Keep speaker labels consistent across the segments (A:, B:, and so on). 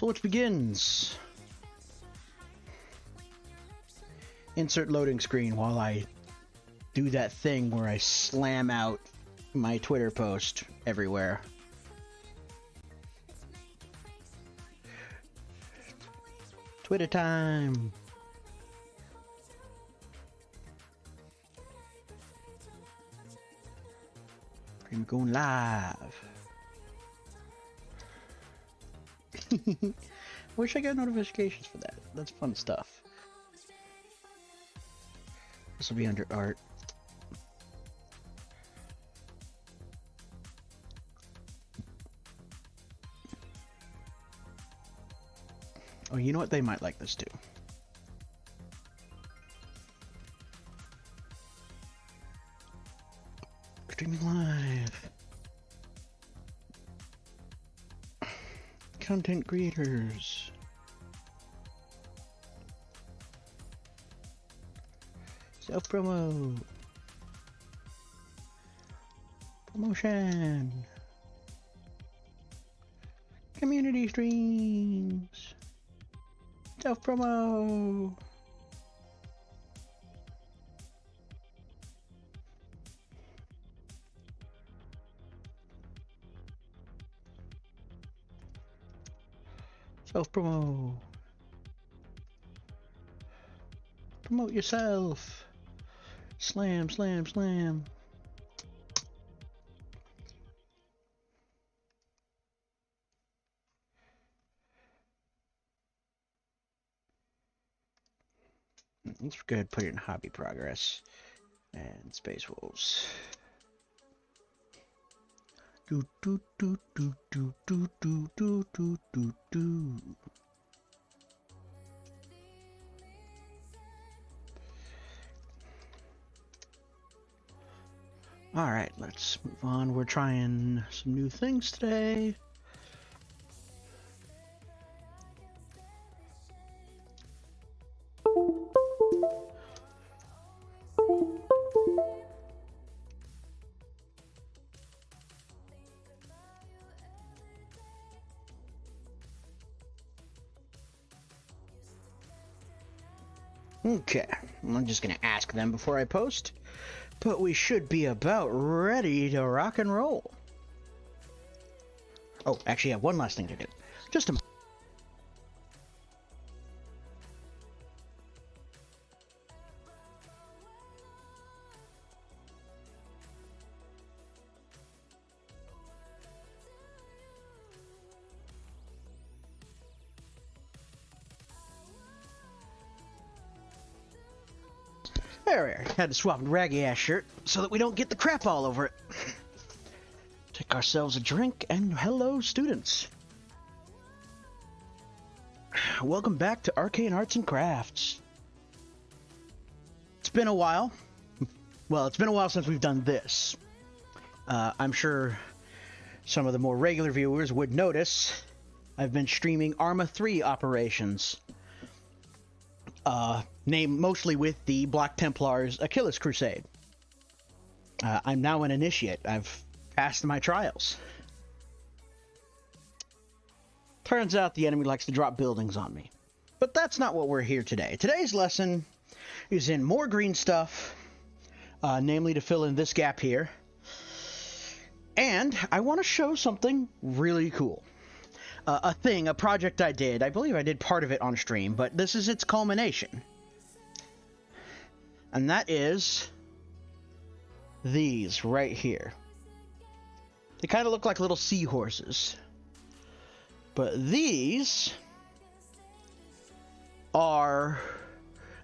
A: So let's begins. Insert loading screen while I do that thing where I slam out my Twitter post everywhere. Twitter time. I'm going live. Wish I got notifications for that. That's fun stuff. This will be under art. Oh, you know what? They might like this too. Streaming live. Content creators. Self-promo. Promotion. Community streams. Self-promo. Self-promo. Promote yourself. Slam, slam, slam. Let's go ahead and put it in hobby progress and Space Wolves. Do do do do do do do do do do do. All right, let's move on. We're trying some new things today. Okay, I'm just gonna ask them before I post, but we should be about ready to rock and roll. Oh, actually, I have one last thing to do. Just a There we are. Had to swap a raggy ass shirt so that we don't get the crap all over it. Take ourselves a drink and hello, students. Welcome back to Arcane Arts and Crafts. It's been a while. Well, it's been a while since we've done this. I'm sure some of the more regular viewers would notice I've been streaming Arma 3 operations. Named mostly with the Black Templars Achilles Crusade. I'm now an initiate. I've passed my trials. Turns out the enemy likes to drop buildings on me. But that's not what we're here today. Today's lesson is in more green stuff, namely to fill in this gap here. And I want to show something really cool. A project I did. I believe I did part of it on stream, but this is its culmination. And that is these right here. They kind of look like little seahorses. But these are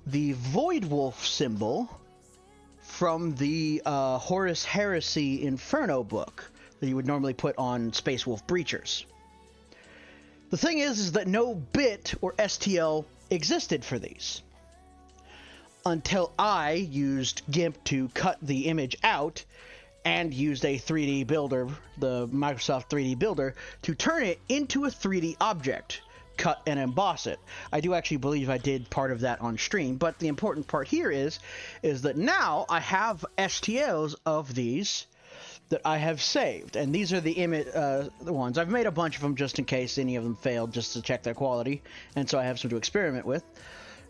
A: the Void Wolf symbol from the Horus Heresy Inferno book that you would normally put on Space Wolf Breachers. The thing is that no bit or STL existed for these until I used GIMP to cut the image out and used a 3D builder, the Microsoft 3D builder, to turn it into a 3D object, cut and emboss it. I do actually believe I did part of that on stream, but the important part here is that now I have STLs of these that I have saved, and these are the ones. I've made a bunch of them just in case any of them failed, just to check their quality, and so I have some to experiment with.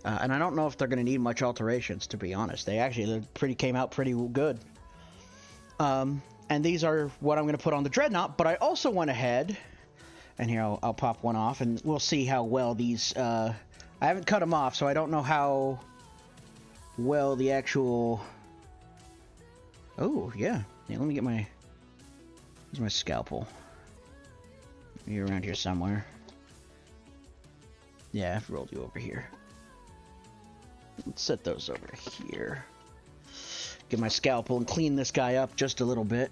A: And I don't know if they're going to need much alterations, to be honest. They came out pretty good. And these are what I'm going to put on the Dreadnought, but I also went ahead, and here I'll pop one off, and we'll see how well these... I haven't cut them off, so I don't know how well the actual... Oh, yeah. Let me get use my scalpel. You're around here somewhere. Yeah, I've rolled you over here. Let's set those over here. Get my scalpel and clean this guy up just a little bit.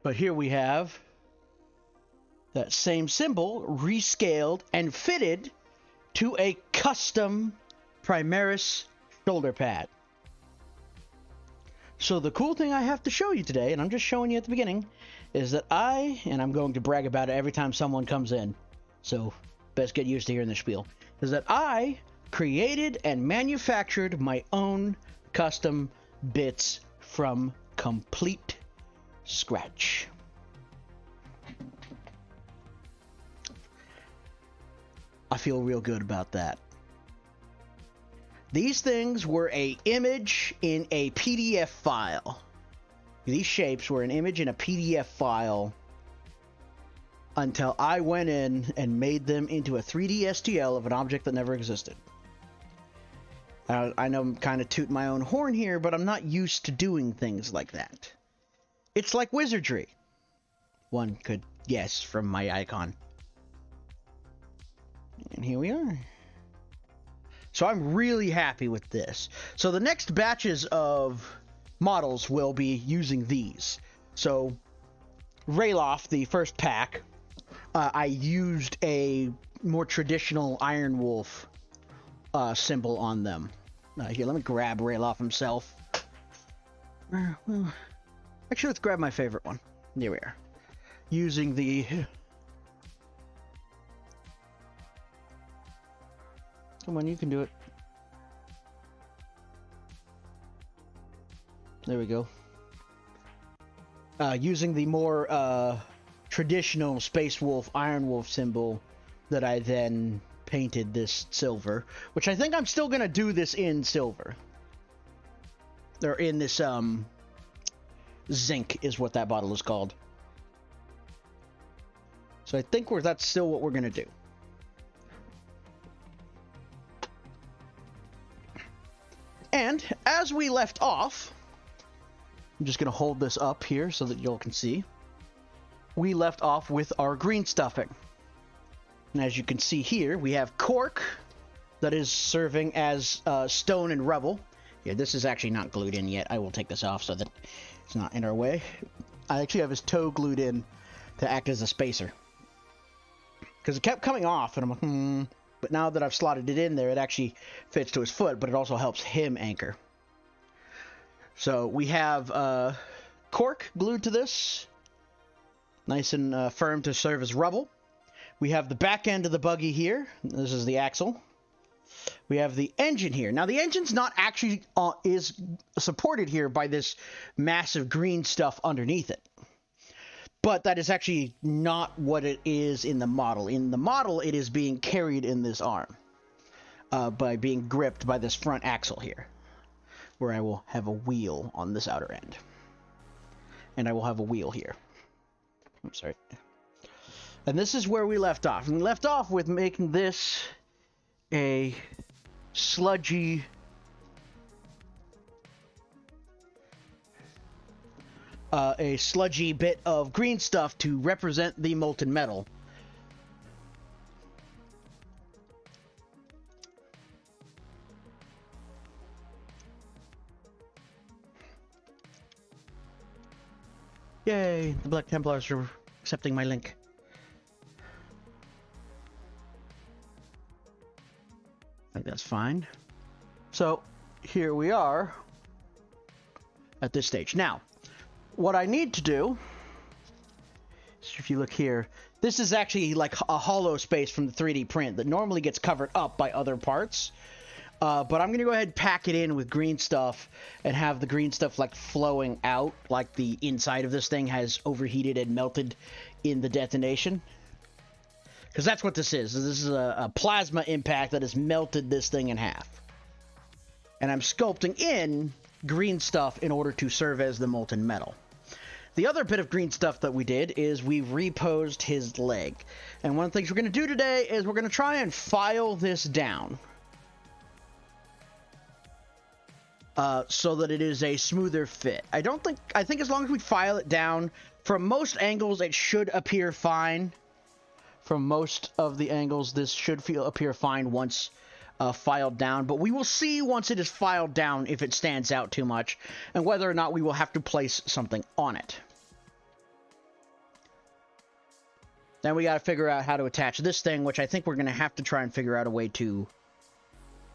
A: But here we have that same symbol rescaled and fitted to a custom Primaris shoulder pad. So the cool thing I have to show you today, and I'm just showing you at the beginning, is that I'm going to brag about it every time someone comes in, so best get used to hearing the spiel, is that I created and manufactured my own custom bits from complete scratch. I feel real good about that. These things were an image in a PDF file. These shapes were an image in a PDF file until I went in and made them into a 3D STL of an object that never existed. I know I'm kind of tooting my own horn here, but I'm not used to doing things like that. It's like wizardry. One could guess from my icon. And here we are. So I'm really happy with this. So the next batches of models will be using these. So Rayloff, the first pack, I used a more traditional Iron Wolf symbol on them. Here, let me grab Rayloff himself. Well, actually, let's grab my favorite one. Here we are. Using the... Come on, you can do it. There we go. Using the more traditional Space Wolf, Iron Wolf symbol that I then painted this silver, which I think I'm still going to do this in silver. Or in this, zinc is what that bottle is called. So I think that's still what we're going to do. And as we left off, I'm just going to hold this up here so that y'all can see. We left off with our green stuffing. And as you can see here, we have cork that is serving as stone and rubble. Yeah, this is actually not glued in yet. I will take this off so that it's not in our way. I actually have his toe glued in to act as a spacer. Because it kept coming off, and I'm like, But now that I've slotted it in there, it actually fits to his foot, but it also helps him anchor. So we have cork glued to this. Nice and firm to serve as rubble. We have the back end of the buggy here. This is the axle. We have the engine here. Now, the engine's not actually is supported here by this massive green stuff underneath it. But that is actually not what it is in the model. In the model, it is being carried in this arm by being gripped by this front axle here, where I will have a wheel on this outer end. And I will have a wheel here. I'm sorry. And this is where we left off. And we left off with making this a sludgy... a sludgy bit of green stuff to represent the molten metal. Yay, the Black Templars are accepting my link. That's fine. So here we are at this stage. Now, what I need to do, so if you look here, this is actually like a hollow space from the 3D print that normally gets covered up by other parts. But I'm going to go ahead and pack it in with green stuff and have the green stuff like flowing out, like the inside of this thing has overheated and melted in the detonation. Because that's what this is. This is a plasma impact that has melted this thing in half. And I'm sculpting in green stuff in order to serve as the molten metal. The other bit of green stuff that we did is we reposed his leg. And one of the things we're going to do today is we're going to try and file this down. So that it is a smoother fit. I think as long as we file it down, from most angles it should appear fine. From most of the angles, this should appear fine once filed down. But we will see once it is filed down if it stands out too much, and whether or not we will have to place something on it. Then we got to figure out how to attach this thing, which I think we're going to have to try and figure out a way to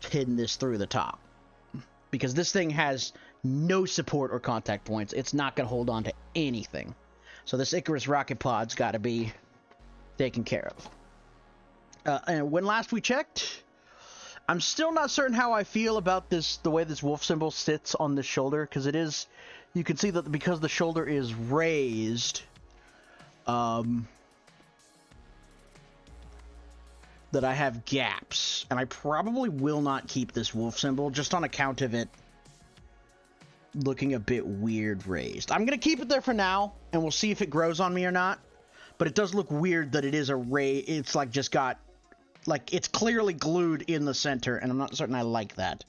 A: pin this through the top. Because this thing has no support or contact points. It's not going to hold on to anything. So this Icarus rocket pod's got to be taken care of. And when last we checked, I'm still not certain how I feel about this, the way this wolf symbol sits on the shoulder, because it is, you can see that because the shoulder is raised, that I have gaps, and I probably will not keep this wolf symbol just on account of it looking a bit weird raised. I'm gonna keep it there for now, and we'll see if it grows on me or not. But it does look weird that it is a it's like just got, like it's clearly glued in the center, and I'm not certain I like that.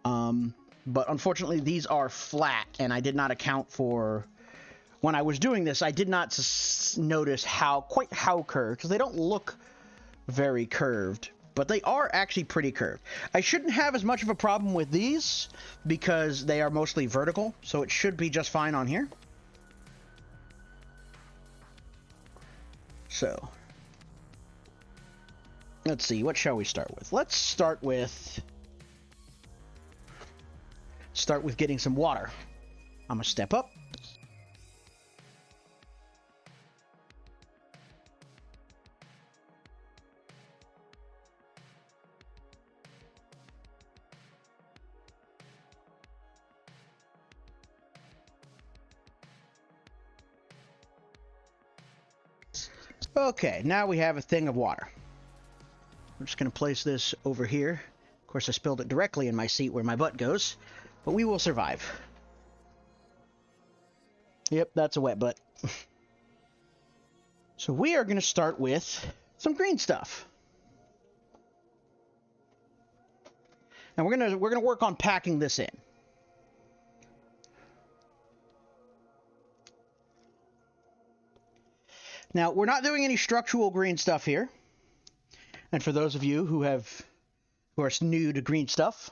A: But unfortunately these are flat, and I did not account for, when I was doing this, I did not notice quite how curved, because they don't look very curved, but they are actually pretty curved. I shouldn't have as much of a problem with these because they are mostly vertical, so it should be just fine on here. So let's see, what shall we start with? Let's start with getting some water. I'm gonna step up. Okay, now we have a thing of water. I'm just going to place this over here. Of course, I spilled it directly in my seat where my butt goes, but we will survive. Yep, that's a wet butt. So we are going to start with some green stuff. And we're going to work on packing this in. Now, we're not doing any structural green stuff here. And for those of you who are new to green stuff,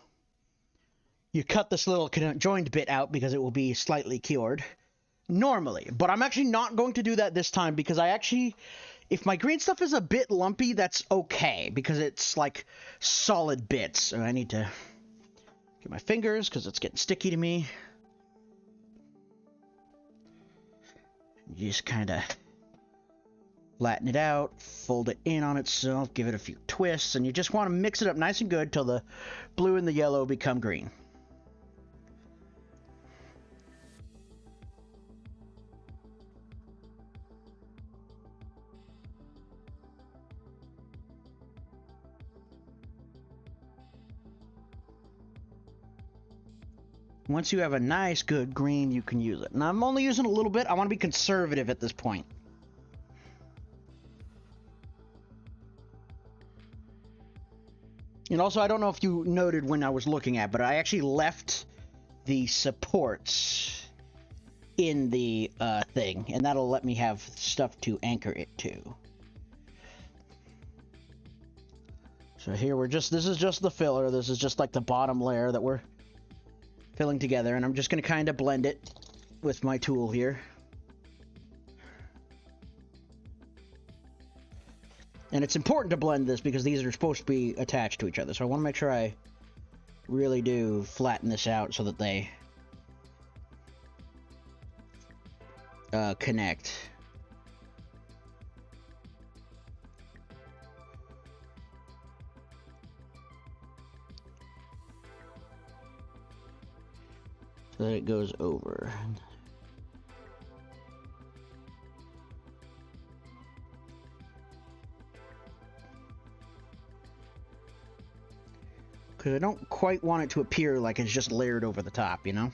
A: you cut this little joined bit out because it will be slightly cured normally. But I'm actually not going to do that this time because if my green stuff is a bit lumpy, that's okay because it's like solid bits. So I need to get my fingers because it's getting sticky to me. You just kind of flatten it out, fold it in on itself, give it a few twists, and you just want to mix it up nice and good till the blue and the yellow become green. Once you have a nice good green, you can use it. Now I'm only using a little bit. I want to be conservative at this point. And also, I don't know if you noted when I was looking at, but I actually left the supports in the thing, and that'll let me have stuff to anchor it to. So here this is just the filler. This is just like the bottom layer that we're filling together, and I'm just going to kind of blend it with my tool here. And it's important to blend this because these are supposed to be attached to each other. So I want to make sure I really do flatten this out so that they connect. So that it goes over. Because I don't quite want it to appear like it's just layered over the top, you know?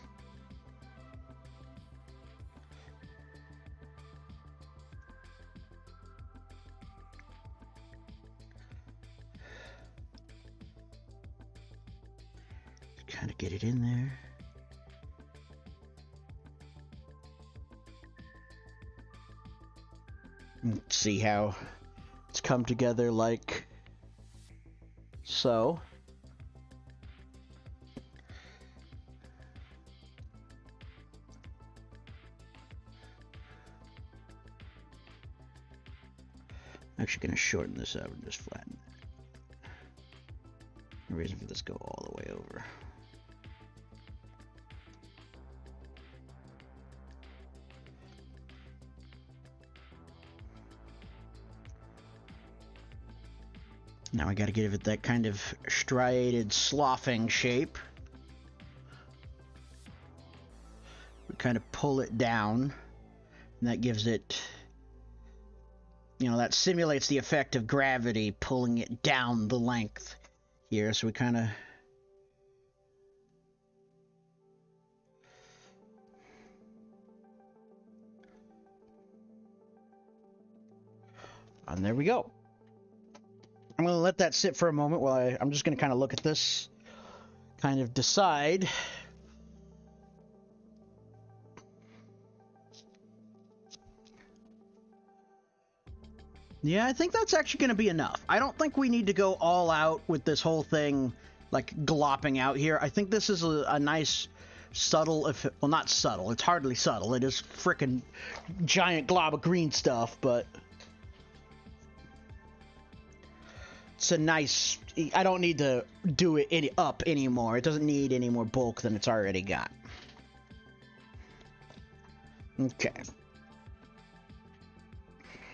A: Kind of get it in there. See how it's come together like so. I'm actually going to shorten this up and just flatten it. No reason for this to go all the way over. Now I got to give it that kind of striated sloughing shape. We kind of pull it down, and that gives it, you know, that simulates the effect of gravity pulling it down the length here. So we kind of and there we go. I'm going to let that sit for a moment while I'm just going to kind of look at this, kind of decide. Yeah, I think that's actually going to be enough. I don't think we need to go all out with this whole thing, like, glopping out here. I think this is a nice, subtle, well, not subtle, it's hardly subtle. It is frickin' giant glob of green stuff, but it's a nice, I don't need to do it up anymore. It doesn't need any more bulk than it's already got. Okay.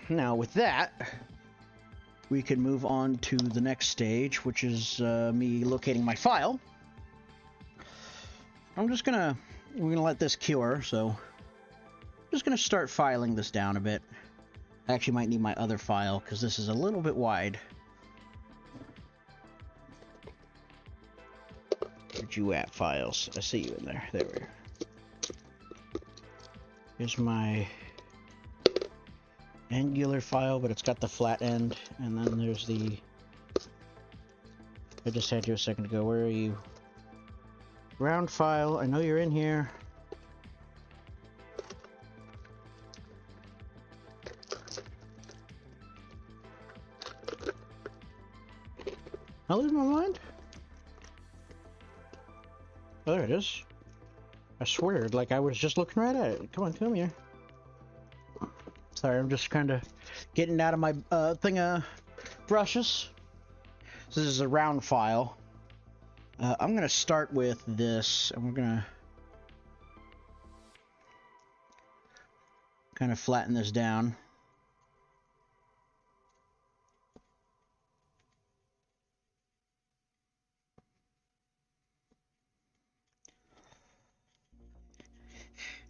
A: Now with that, we can move on to the next stage, which is me locating my file. We're gonna let this cure, so I'm just gonna start filing this down a bit. I actually might need my other file because this is a little bit wide. Where'd you at, files? I see you in there. There we are. Here's my angular file, but it's got the flat end, and then there's the, I just had you a second ago. Where are you? Round file. I know you're in here. I lose my mind? Oh, there it is. I swear, like I was just looking right at it. Come here. Sorry, I'm just kind of getting out of my thing of brushes. So this is a round file. I'm going to start with this, and we're going to kind of flatten this down.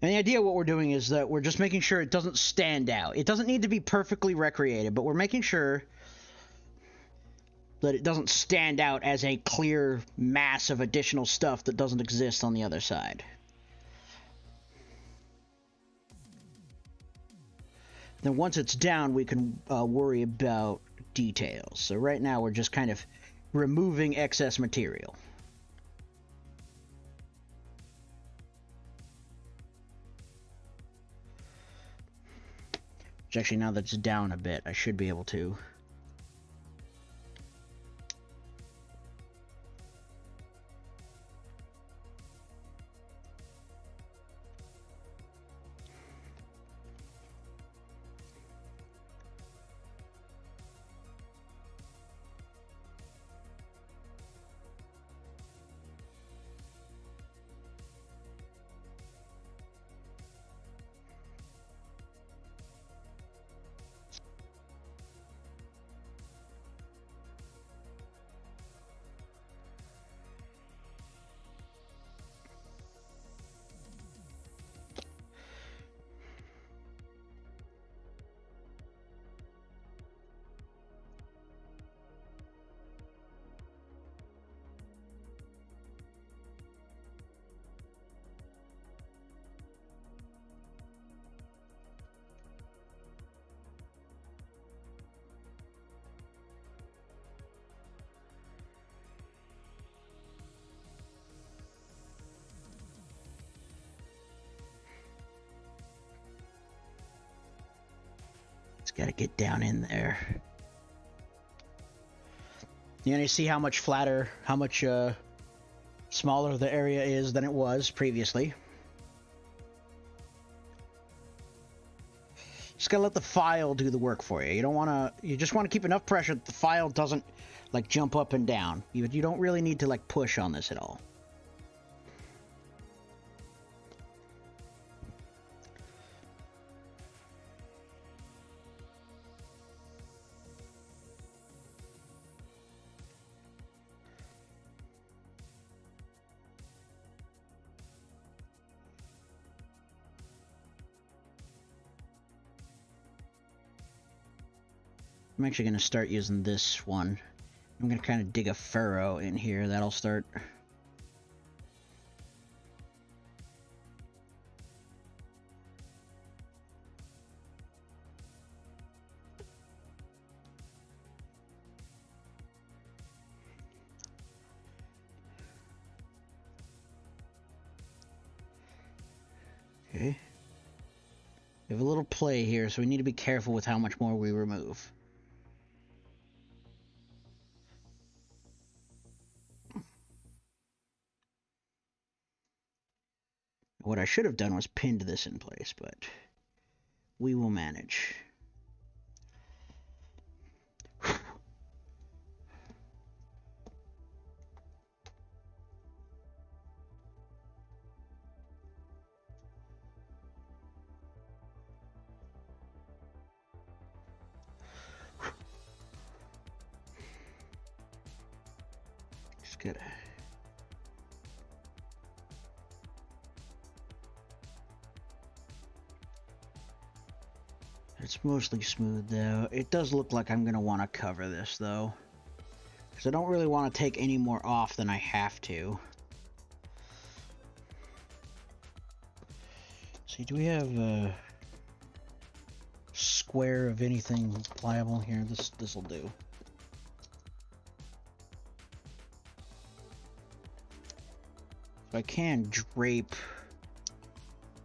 A: And the idea of what we're doing is that we're just making sure it doesn't stand out. It doesn't need to be perfectly recreated, but we're making sure that it doesn't stand out as a clear mass of additional stuff that doesn't exist on the other side. Then once it's down, we can worry about details. So right now we're just kind of removing excess material. Which actually, now that it's down a bit, I should be able to. Gotta get down in there. You see how much flatter, how much smaller the area is than it was previously. Just gotta let the file do the work for you. You don't want to. You just want to keep enough pressure that the file doesn't like jump up and down. You don't really need to like push on this at all. I'm actually going to start using this one. I'm going to kind of dig a furrow in here. That'll start. Okay. We have a little play here, so we need to be careful with how much more we remove. What I should have done was pinned this in place, but we will manage. Just gotta. It's mostly smooth though. It does look like I'm going to want to cover this though, because I don't really want to take any more off than I have to. See, do we have a square of anything pliable here? This will do. So I can drape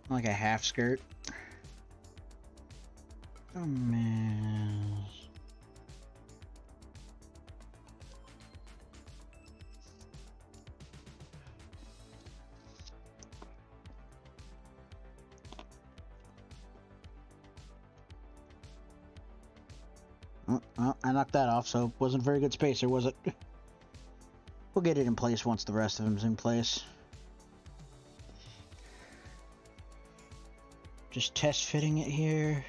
A: like a half skirt. Oh man. Oh, I knocked that off, so it wasn't a very good spacer, was it? We'll get it in place once the rest of them's in place. Just test fitting it here.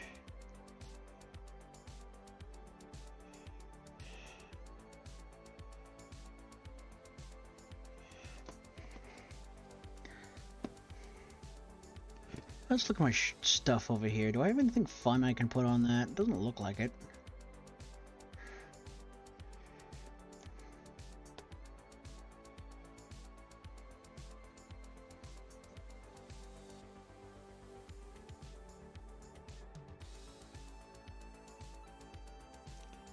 A: Let's look at my stuff over here. Do I have anything fun I can put on that? Doesn't look like it.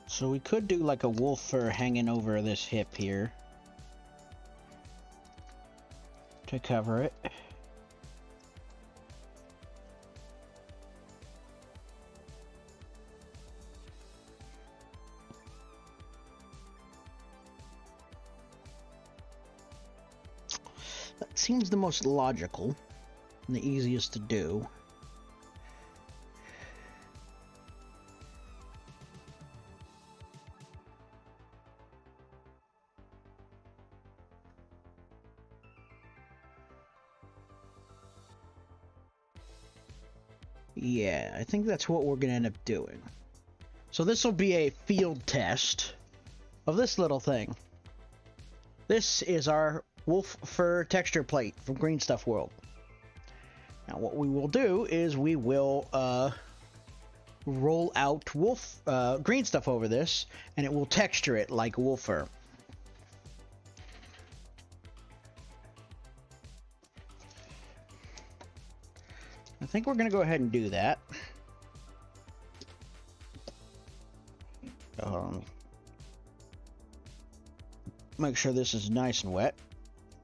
A: So we could do like a wolf fur hanging over this hip here to cover it. That seems the most logical and the easiest to do. Yeah, I think that's what we're going to end up doing. So this will be a field test of this little thing. This is our wolf fur texture plate from Green Stuff World. Now what we will do is we will roll out wolf green stuff over this, and it will texture it like wolf fur. I think we're going to go ahead and do that. Make sure this is nice and wet.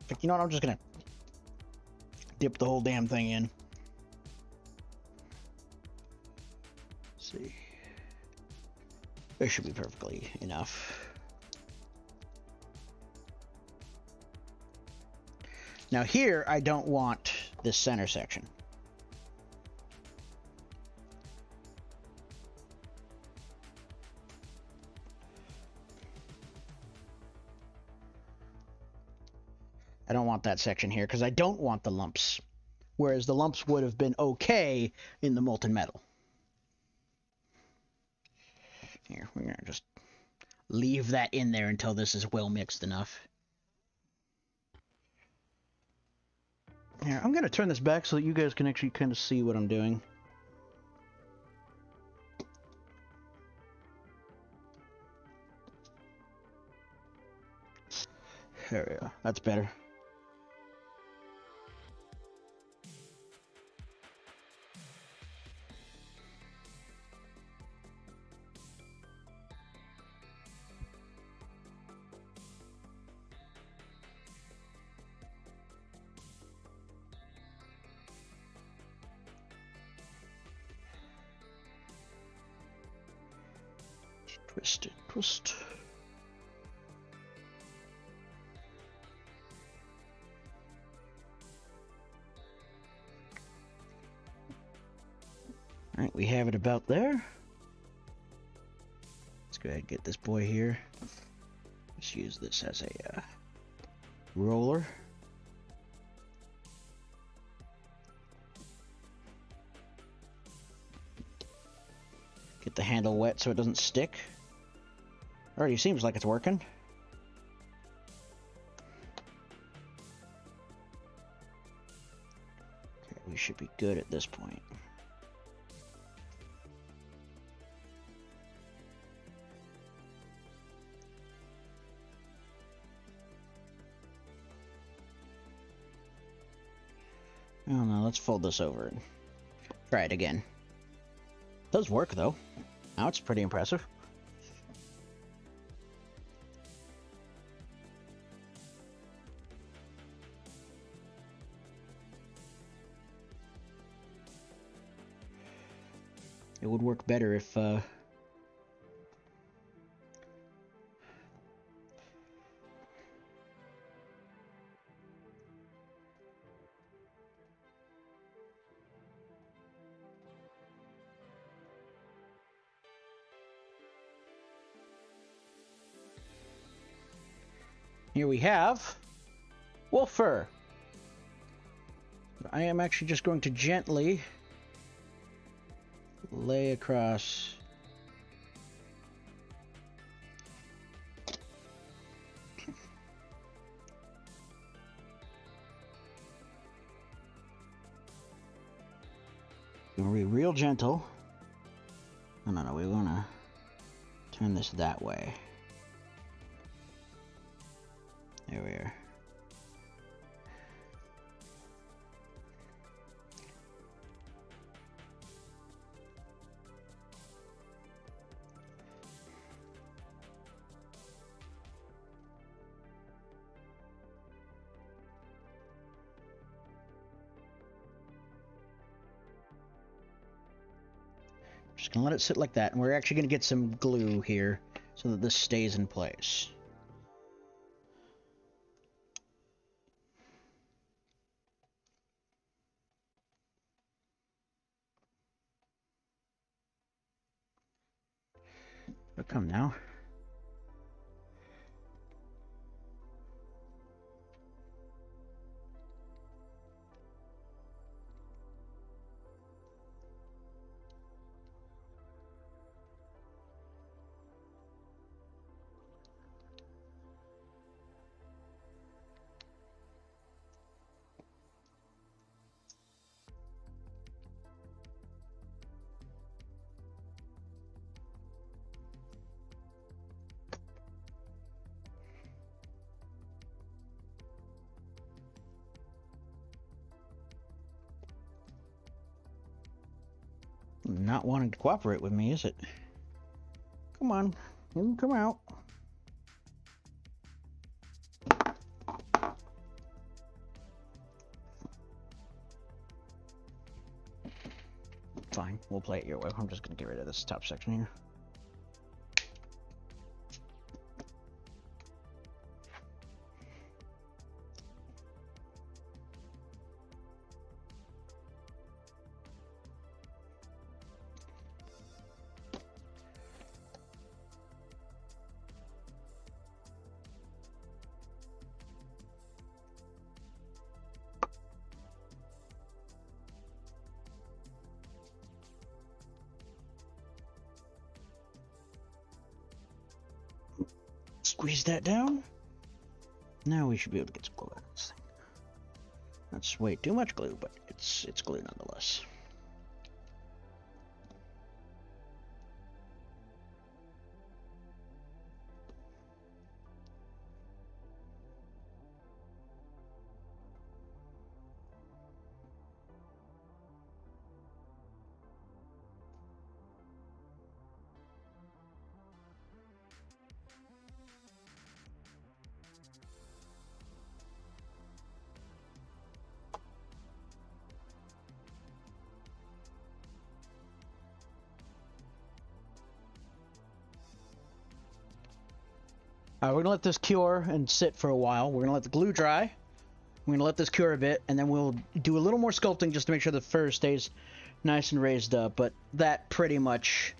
A: But you know what? I'm just going to dip the whole damn thing in. Let's see. This should be perfectly enough. Now here, I don't want this center section. I don't want that section here because I don't want the lumps. Whereas the lumps would have been okay in the molten metal. Here, we're going to just leave that in there until this is well mixed enough. Here, I'm going to turn this back so that you guys can actually kind of see what I'm doing. There we go. That's better. Twist it, twist. Alright, we have it about there. Let's go ahead and get this boy here. Let's use this as a roller. Get the handle wet so it doesn't stick. Already seems like it's working. Okay, we should be good at this point. Oh no, let's fold this over and try it again. Does work though. Now it's pretty impressive. It would work better if here we have wolf fur. I am actually just going to gently lay across. We'll be real gentle. No, we want to turn this that way. There we are. Just gonna let it sit like that, and we're actually gonna get some glue here so that this stays in place. It'll come now. Not wanting to cooperate with me, is it? Come on, you can come out. Fine, we'll play it your way. I'm just gonna get rid of this top section here. Squeeze that down. Now we should be able to get some glue out of this thing. That's way too much glue, but it's glue nonetheless. We're going to let this cure and sit for a while. We're going to let the glue dry. We're going to let this cure a bit, and then we'll do a little more sculpting just to make sure the fur stays nice and raised up. But that pretty much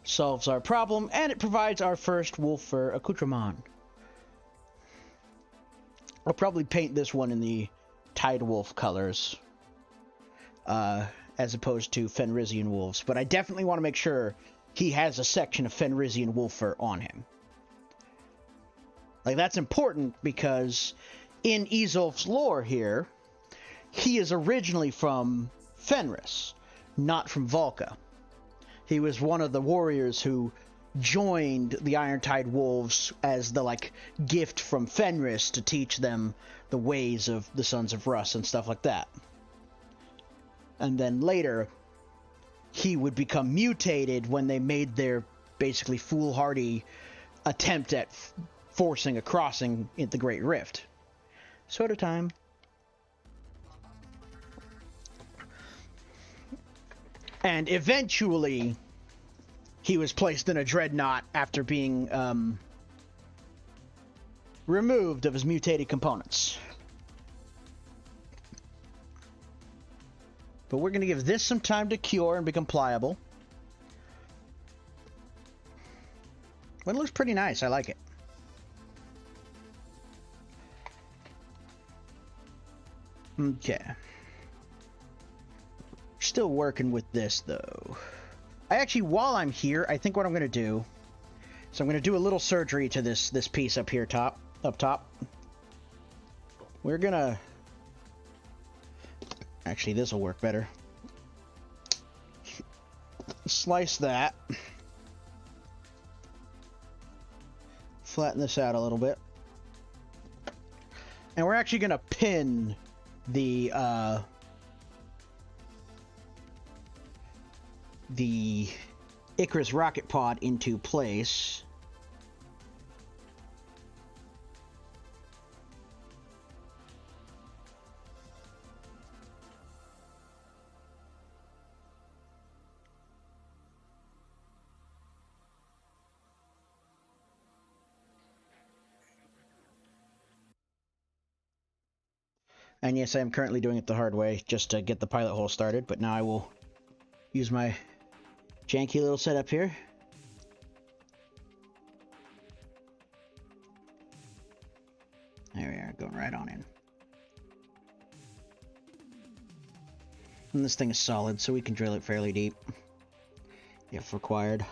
A: solves our problem, and it provides our first wolf fur accoutrement. I'll probably paint this one in the Tide Wolf colors, as opposed to Fenrisian wolves. But I definitely want to make sure he has a section of Fenrisian wolf fur on him. Like, that's important because in Isulf's lore here, he is originally from Fenris, not from Volca. He was one of the warriors who joined the Irontide Wolves as the, like, gift from Fenris to teach them the ways of the Sons of Rus and stuff like that. And then later, he would become mutated when they made their basically foolhardy attempt at forcing a crossing in the Great Rift. Soda time. And eventually, he was placed in a dreadnought after being removed of his mutated components. But we're going to give this some time to cure and become pliable. But it looks pretty nice. I like it. Okay. Still working with this, though. While I'm here, I think what I'm going to do is I'm going to do a little surgery to this piece up here up top. We're going to... Actually, this will work better. Slice that. Flatten this out a little bit. And we're actually going to pin the Icarus rocket pod into place. And yes, I am currently doing it the hard way, just to get the pilot hole started, but now I will use my janky little setup here. There we are, going right on in. And this thing is solid, so we can drill it fairly deep, if required.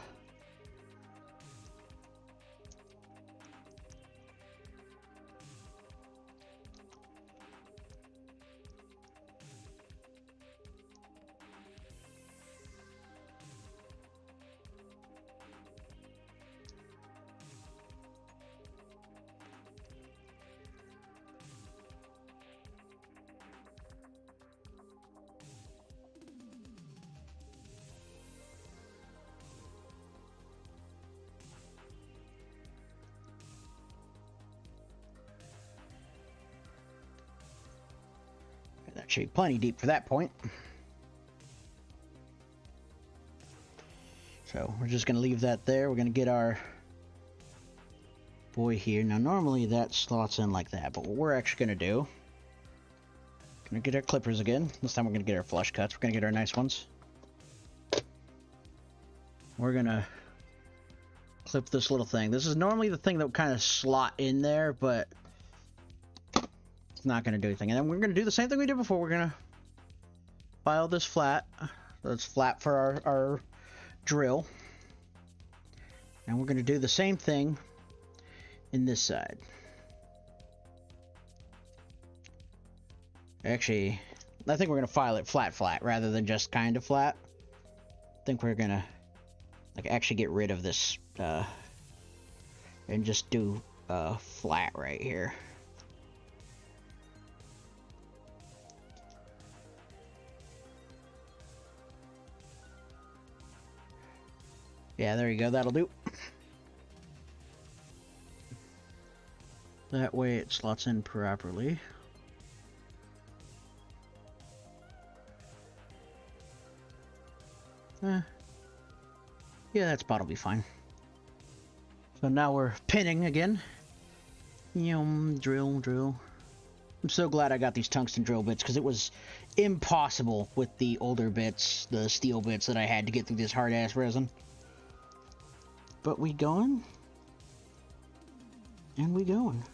A: That should be plenty deep for that point. So we're just going to leave that there. We're going to get our boy here. Now normally that slots in like that, but what we're actually going to do, going to get our clippers again. This time we're going to get our flush cuts. We're going to get our nice ones. We're going to clip this little thing. This is normally the thing that would kind of slot in there, but it's not going to do anything. And then we're going to do the same thing we did before. We're going to file this flat. So it's flat for our drill. And we're going to do the same thing in this side. Actually, I think we're gonna file it flat rather than just kind of flat. I think we're gonna like actually get rid of this and just do flat right here. Yeah, there you go. That'll do. That way it slots in properly. Yeah, that spot will be fine. So now we're pinning again. Drill. I'm so glad I got these tungsten drill bits, because it was impossible with the older bits, the steel bits that I had to get through this hard-ass resin. But we going. And we going.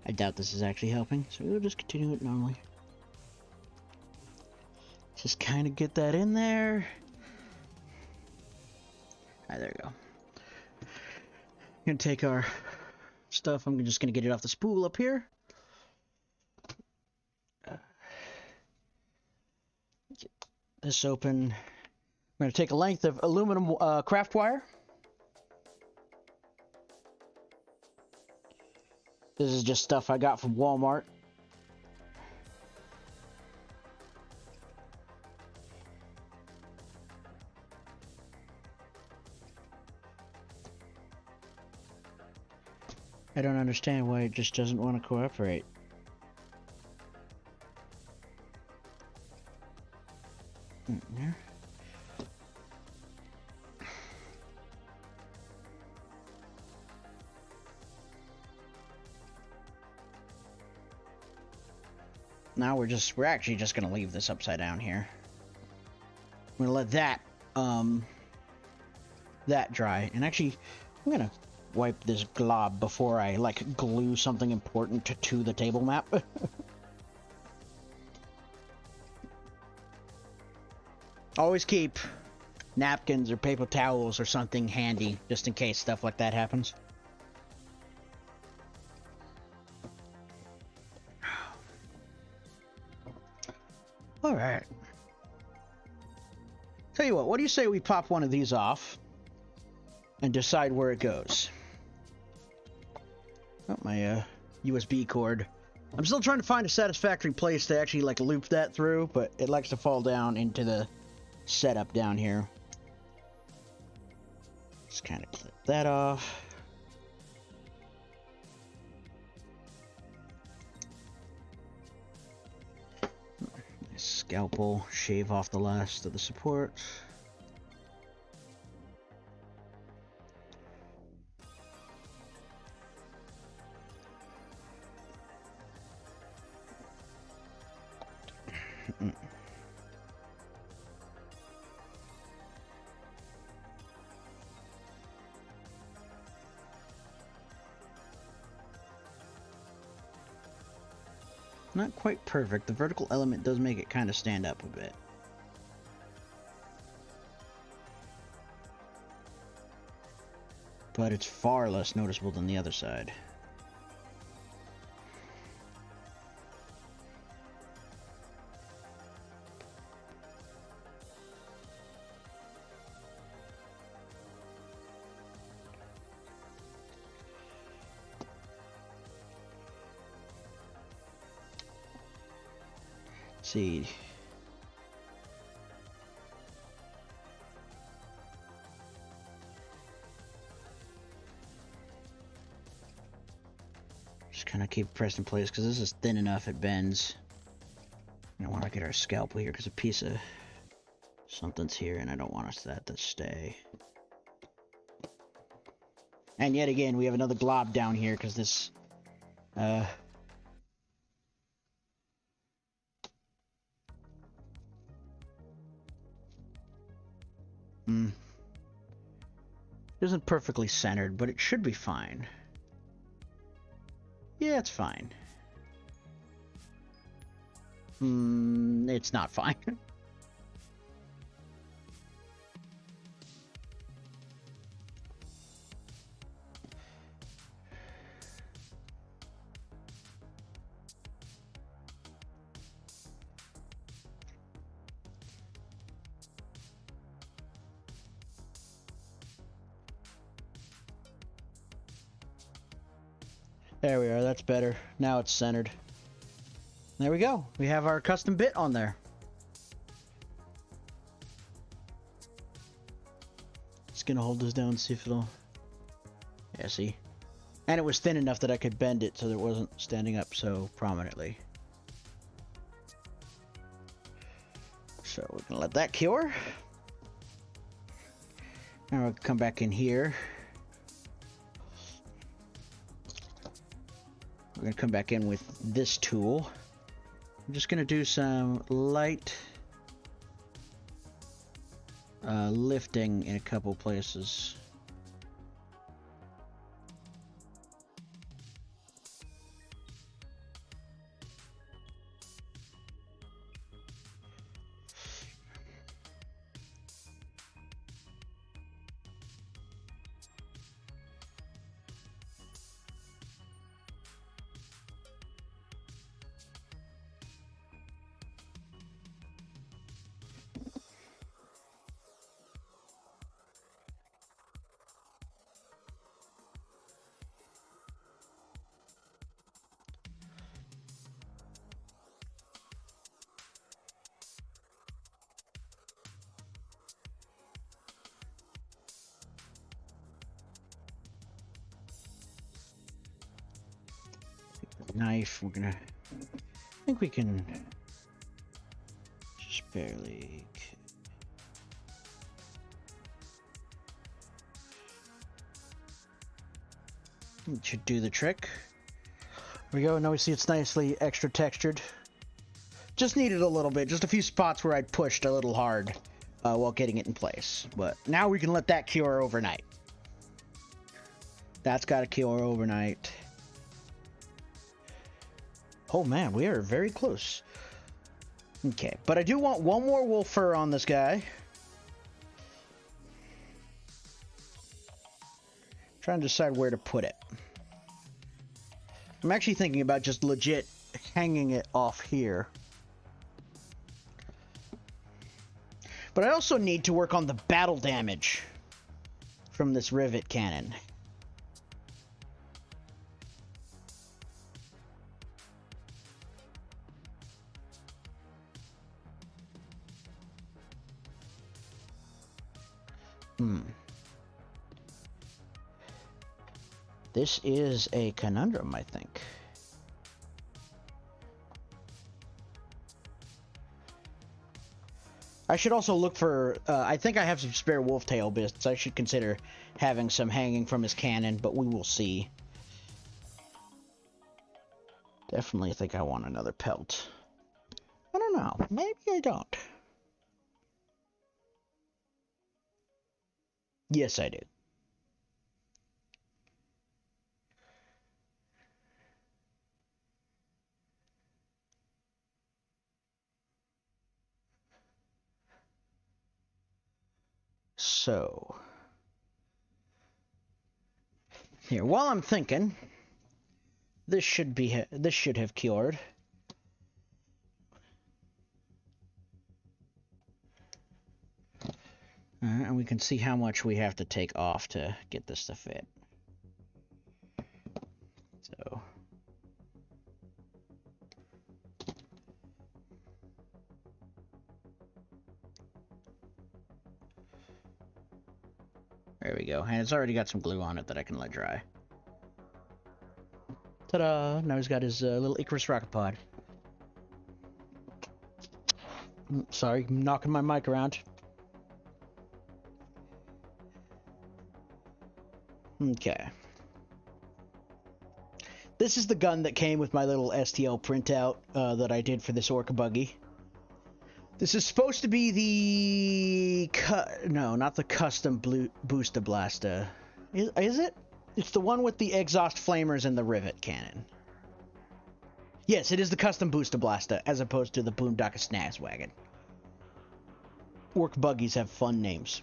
A: I doubt this is actually helping, so we'll just continue it normally. Just kind of get that in there. Alright, there we go. Gonna take our stuff. I'm just gonna get it off the spool up here. Get this open. I'm gonna take a length of aluminum craft wire. This is just stuff I got from Walmart. I don't understand why it just doesn't want to cooperate. There. Now we're actually just gonna leave this upside down here. I'm gonna let that that dry, and actually I'm gonna wipe this glob before I like glue something important to the table map. Always keep napkins or paper towels or something handy just in case stuff like that happens. All right. Tell you what do you say we pop one of these off and decide where it goes? Oh, my USB cord. I'm still trying to find a satisfactory place to actually like loop that through, but it likes to fall down into the setup down here. Just kind of clip that off. Scalpel, shave off the last of the support. Not quite perfect. The vertical element does make it kind of stand up a bit. But it's far less noticeable than the other side. See. Just kind of keep pressed in place because this is thin enough it bends. I don't want to get our scalpel here because a piece of something's here and I don't want that to stay. And yet again, we have another glob down here because this, isn't perfectly centered, but it should be fine. Yeah, it's fine. It's not fine. There we are, that's better. Now it's centered. There we go. We have our custom bit on there. Just gonna hold this down, see if it'll... Yeah, see? And it was thin enough that I could bend it so that it wasn't standing up so prominently. So we're gonna let that cure. Now we'll come back in here. We're going to come back in with this tool. I'm just going to do some light lifting in a couple places. Knife, we're gonna... I think we can just barely... It should do the trick. There we go, now we see it's nicely extra textured. Just needed a little bit, just a few spots where I'd pushed a little hard while getting it in place. But now we can let that cure overnight. That's got to cure overnight. Oh man, we are very close. Okay, but I do want one more wolf fur on this guy. Trying to decide where to put it. I'm actually thinking about just legit hanging it off here. But I also need to work on the battle damage from this rivet cannon. This is a conundrum, I think. I should also look for... I think I have some spare wolf tail bits. I should consider having some hanging from his cannon, but we will see. Definitely think I want another pelt. I don't know. Maybe I don't. Yes, I do. So, here, while I'm thinking, this should have cured. And we can see how much we have to take off to get this to fit. So, there we go. And it's already got some glue on it that I can let dry. Ta-da! Now he's got his little Icarus rocket pod. Sorry, I'm knocking my mic around. Okay. This is the gun that came with my little STL printout that I did for this Orca buggy. This is supposed to be the... No, not the custom Booster Blaster. Is it? It's the one with the exhaust flamers and the rivet cannon. Yes, it is the custom Booster Blaster, as opposed to the Boondocker Snaz Wagon. Orc buggies have fun names.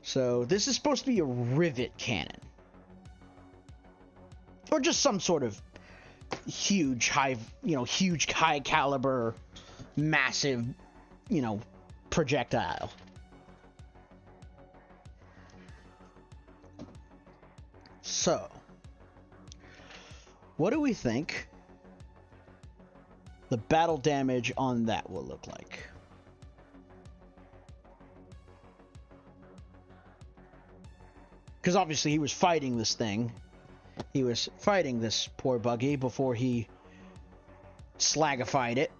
A: So, this is supposed to be a rivet cannon. Or just some sort of huge high caliber, massive, projectile. So, what do we think the battle damage on that will look like? Because obviously he was fighting this thing. He was fighting this poor buggy before he slagified it.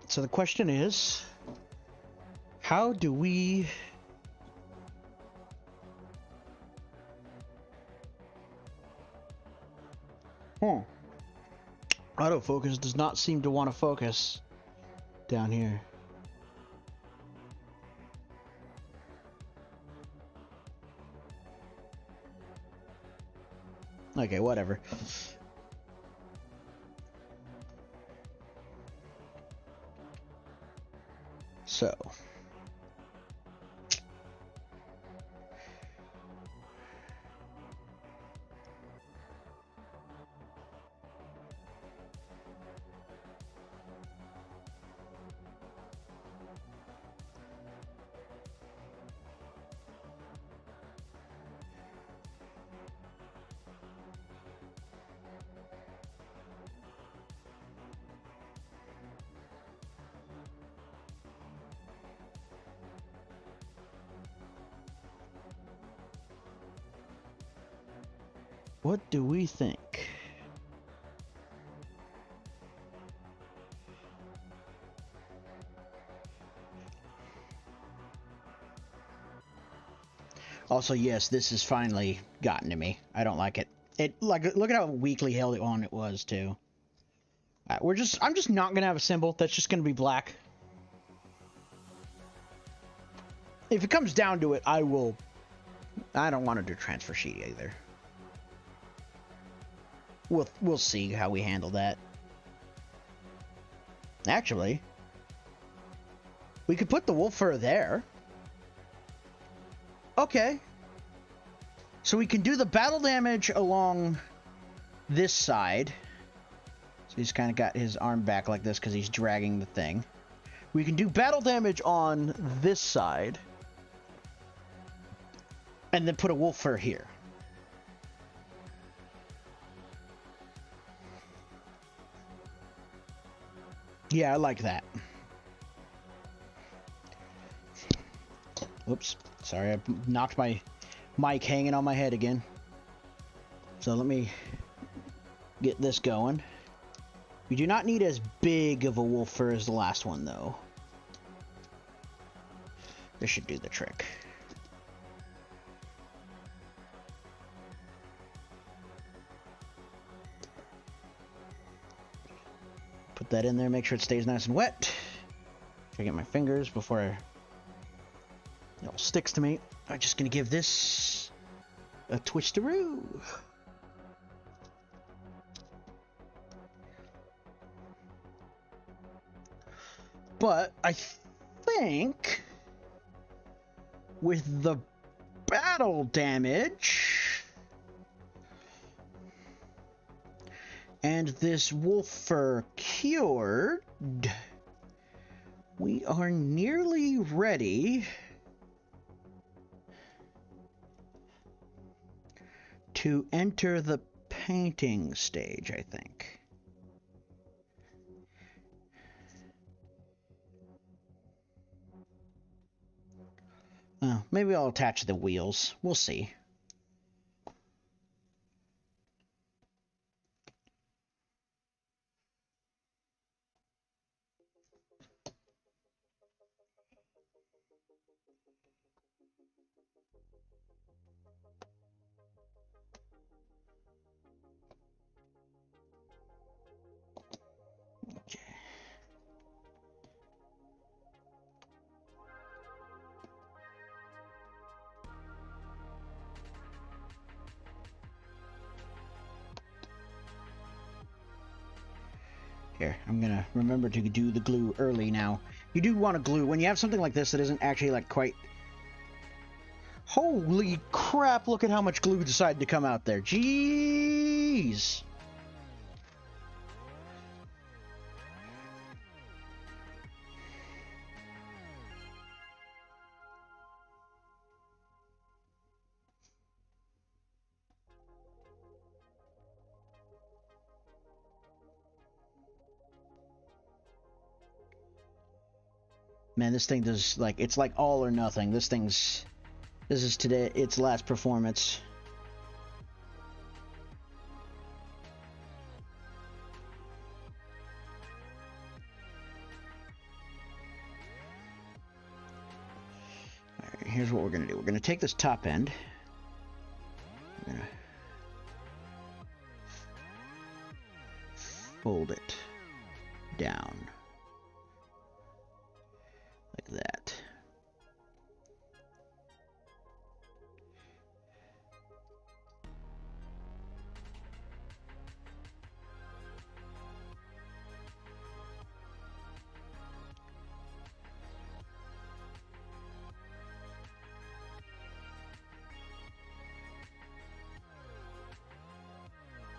A: So the question is, how do we... Autofocus does not seem to want to focus down here. Okay, whatever. So. What do we think? Also, yes, this has finally gotten to me. I don't like it. Look at how weakly held on it was too. I'm just not gonna have a symbol. That's just gonna be black. If it comes down to it, I don't want to do transfer sheet either. We'll see how we handle that. Actually, we could put the wolf fur there. Okay. So we can do the battle damage along this side. So he's kind of got his arm back like this because he's dragging the thing. We can do battle damage on this side. And then put a wolf fur here. Yeah, I like that. Oops. Sorry, I knocked my mic hanging on my head again. So let me get this going. We do not need as big of a wolf fur as the last one, though. This should do the trick. Put that in there, make sure it stays nice and wet. Try to get my fingers before it all sticks to me. I'm just gonna give this a twisteroo. But I think with the battle damage and this wolf fur cured, we are nearly ready to enter the painting stage, I think. Maybe I'll attach the wheels. We'll see. Okay. Here, I'm gonna remember to do the glue early now. You do want to glue when you have something like this that isn't actually like quite... Holy crap, look at how much glue decided to come out there. Jeez! Man, this thing does, like, it's like all or nothing. This is today, its last performance. Alright, here's what we're gonna do. We're gonna take this top end. We're gonna fold it down. Like that.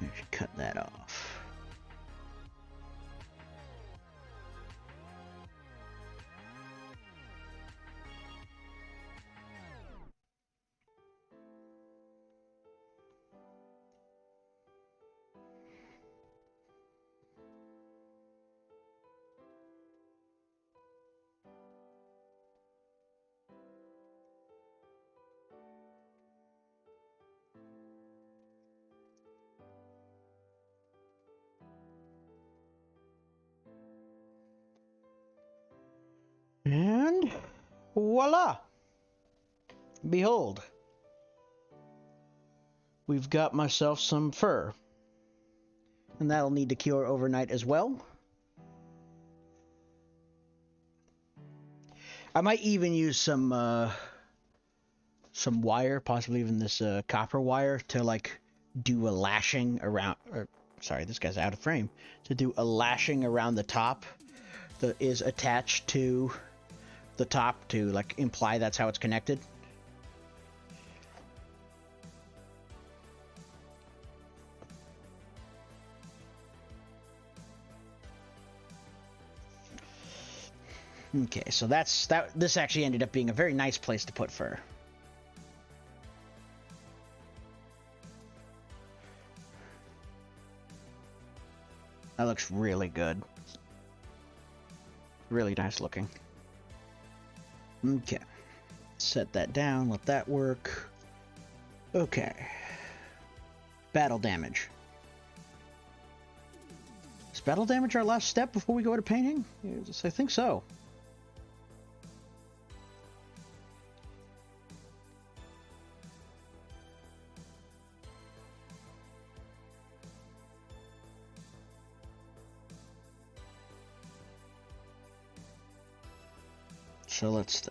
A: I should cut that off. And voila! Behold, we've got myself some fur. And that'll need to cure overnight as well. I might even use some wire, possibly even this copper wire, to like do a lashing around. Or, sorry, this guy's out of frame. To do a lashing around the top that is attached to the top to like imply that's how it's connected. Okay, so this actually ended up being a very nice place to put fur. That looks really good. Really nice looking. Okay. Set that down, let that work. Okay. Battle damage. Is battle damage our last step before we go to painting? Yes, I think so. So let's see.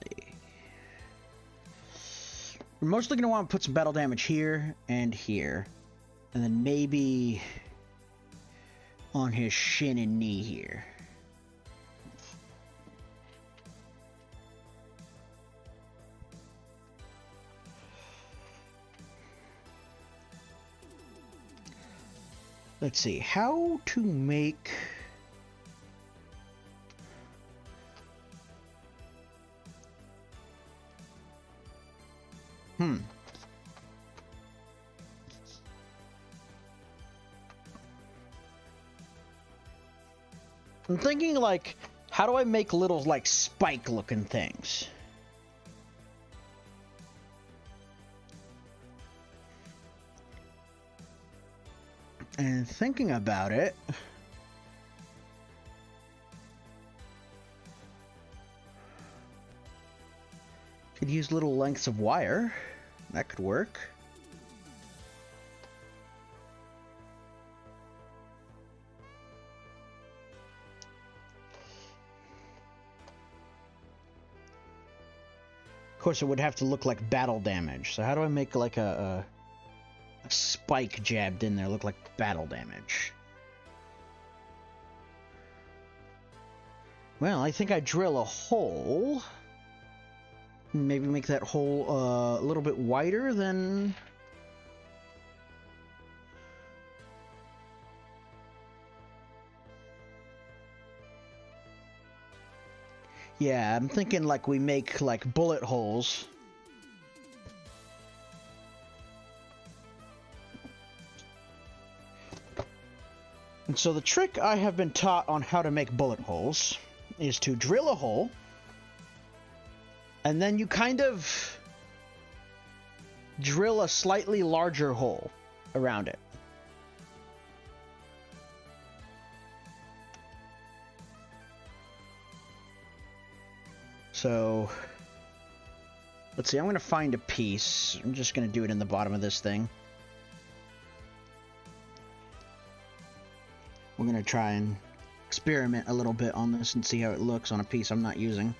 A: We're mostly going to want to put some battle damage here and here. And then maybe on his shin and knee here. Let's see. How to make... I'm thinking, like, how do I make little, like, spike-looking things? And thinking about it... Could use little lengths of wire. That could work. course, it would have to look like battle damage. So how do I make like a spike jabbed in there look like battle damage? Well, I think I drill a hole. Maybe make that hole a little bit wider than... Yeah, I'm thinking like we make like bullet holes. And so the trick I have been taught on how to make bullet holes is to drill a hole, and then you kind of drill a slightly larger hole around it. So, let's see, I'm going to find a piece. I'm just going to do it in the bottom of this thing. We're going to try and experiment a little bit on this and see how it looks on a piece I'm not using.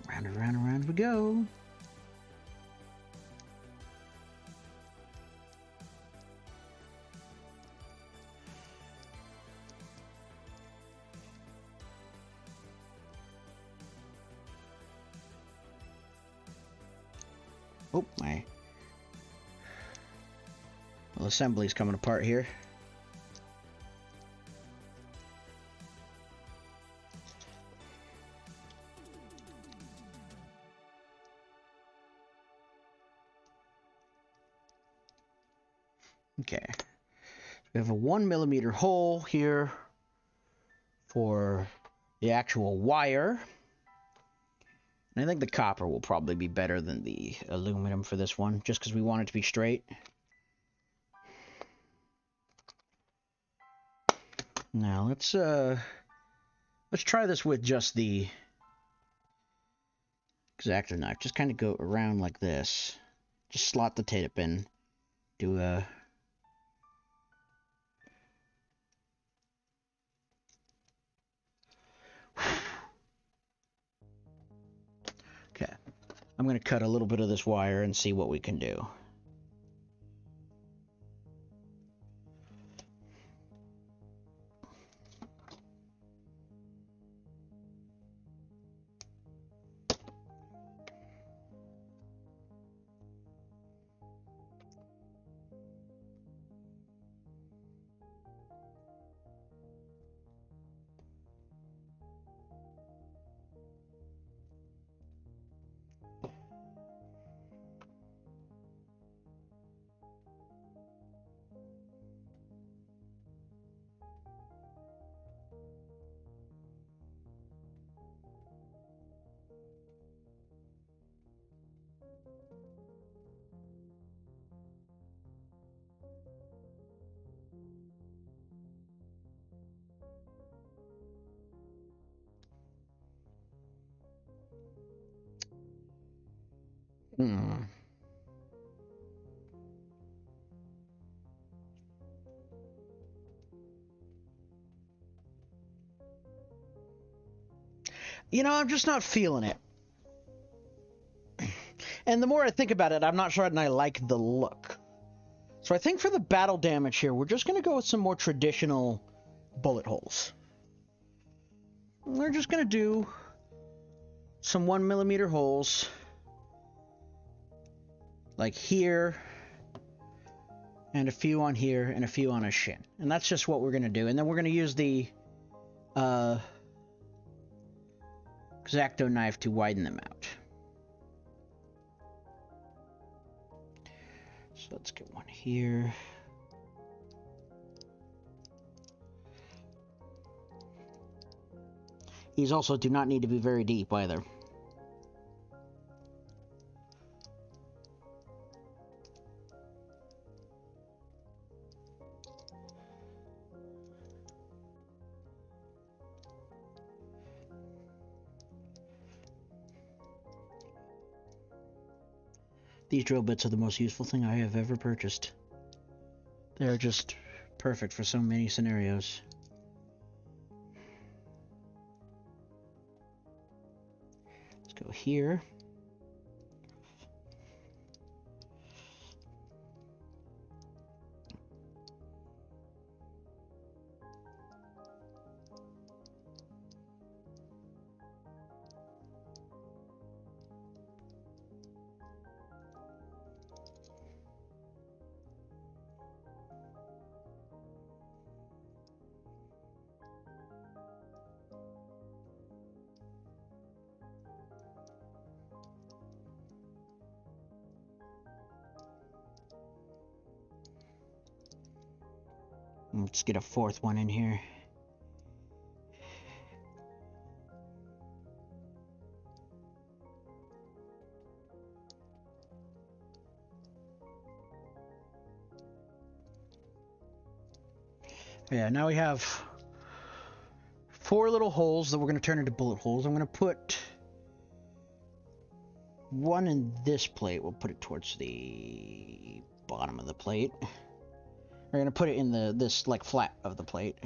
A: Round and round and round we go. Oh, my little assembly's coming apart here. Okay. We have a 1mm hole here for the actual wire. And I think the copper will probably be better than the aluminum for this one, just because we want it to be straight. Now let's try this with just the X-Acto knife. Just kind of go around like this. Just slot the tape in. Do a... Okay. I'm going to cut a little bit of this wire and see what we can do. You know, I'm just not feeling it. And the more I think about it, I'm not sure I like the look. So I think for the battle damage here, we're just going to go with some more traditional bullet holes. We're just going to do some 1mm holes. Like here, and a few on here, and a few on a shin. And that's just what we're going to do. And then we're going to use the X-Acto knife to widen them out. So let's get one here. These also do not need to be very deep either. These drill bits are the most useful thing I have ever purchased. They're just perfect for so many scenarios. Let's go here. Let's get a fourth one in here. Yeah, now we have 4 little holes that we're going to turn into bullet holes. I'm going to put one in this plate. We'll put it towards the bottom of the plate. We're going to put it in this like flat of the plate.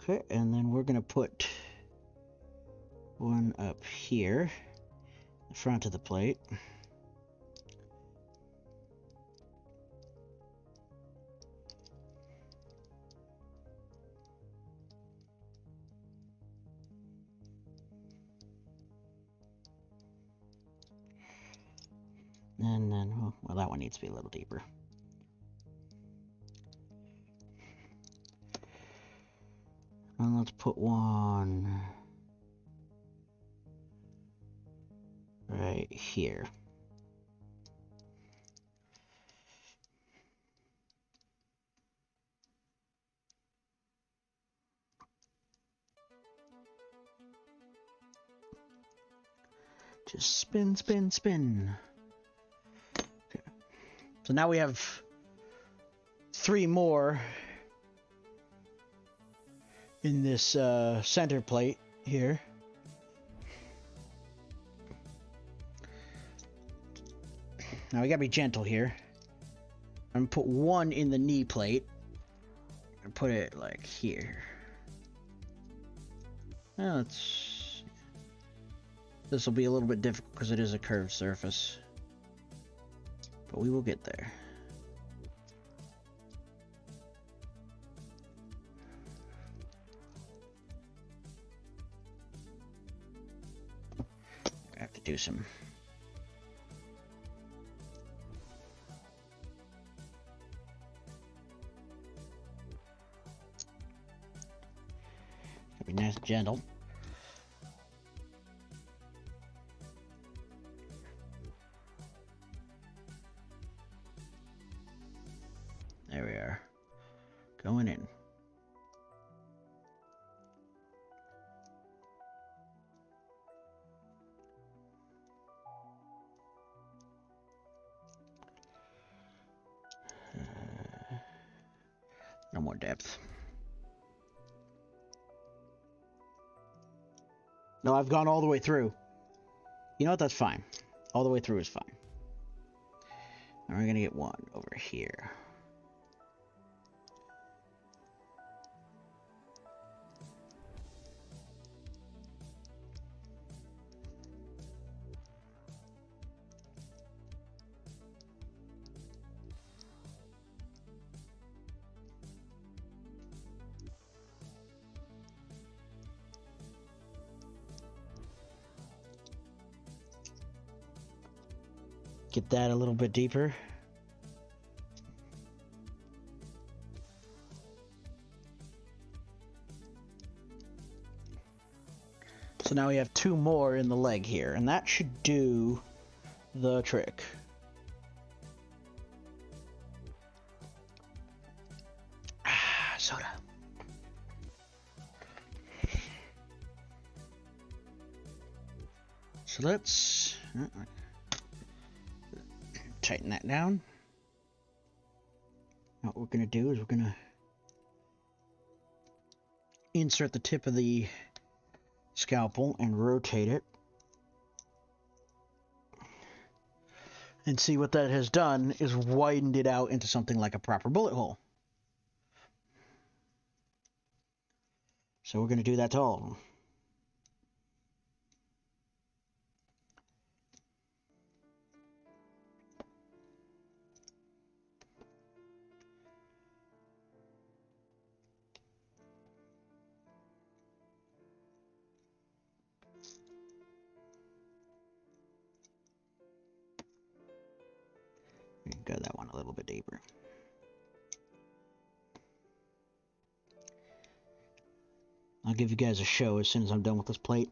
A: Okay, and then we're going to put one up here, the front of the plate. And then, well, that one needs to be a little deeper. And let's put one right here. Just spin, spin, spin. Okay. So now we have 3 more in this center plate here. Now we gotta be gentle here. I'm gonna put one in the knee plate and put it like here. Now this will be a little bit difficult because it is a curved surface, but we will get there. I have to do some be nice and gentle. There we are. Going in. No more depth. No, I've gone all the way through. You know what? That's fine. All the way through is fine. And we're gonna get one over here. Get that a little bit deeper. So now we have 2 more in the leg here, and that should do the trick. Soda. So let's tighten that down. Now what we're going to do is we're going to insert the tip of the scalpel and rotate it. And see what that has done is widened it out into something like a proper bullet hole. So we're going to do that to all of them. Got that one a little bit deeper. I'll give you guys a show as soon as I'm done with this plate.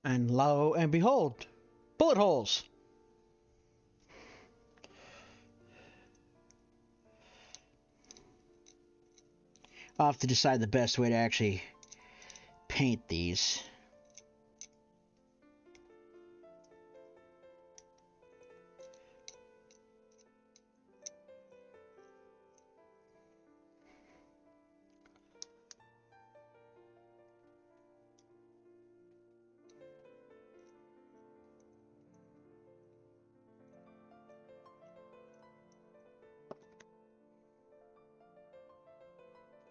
A: And lo and behold, bullet holes. I'll have to decide the best way to actually paint these.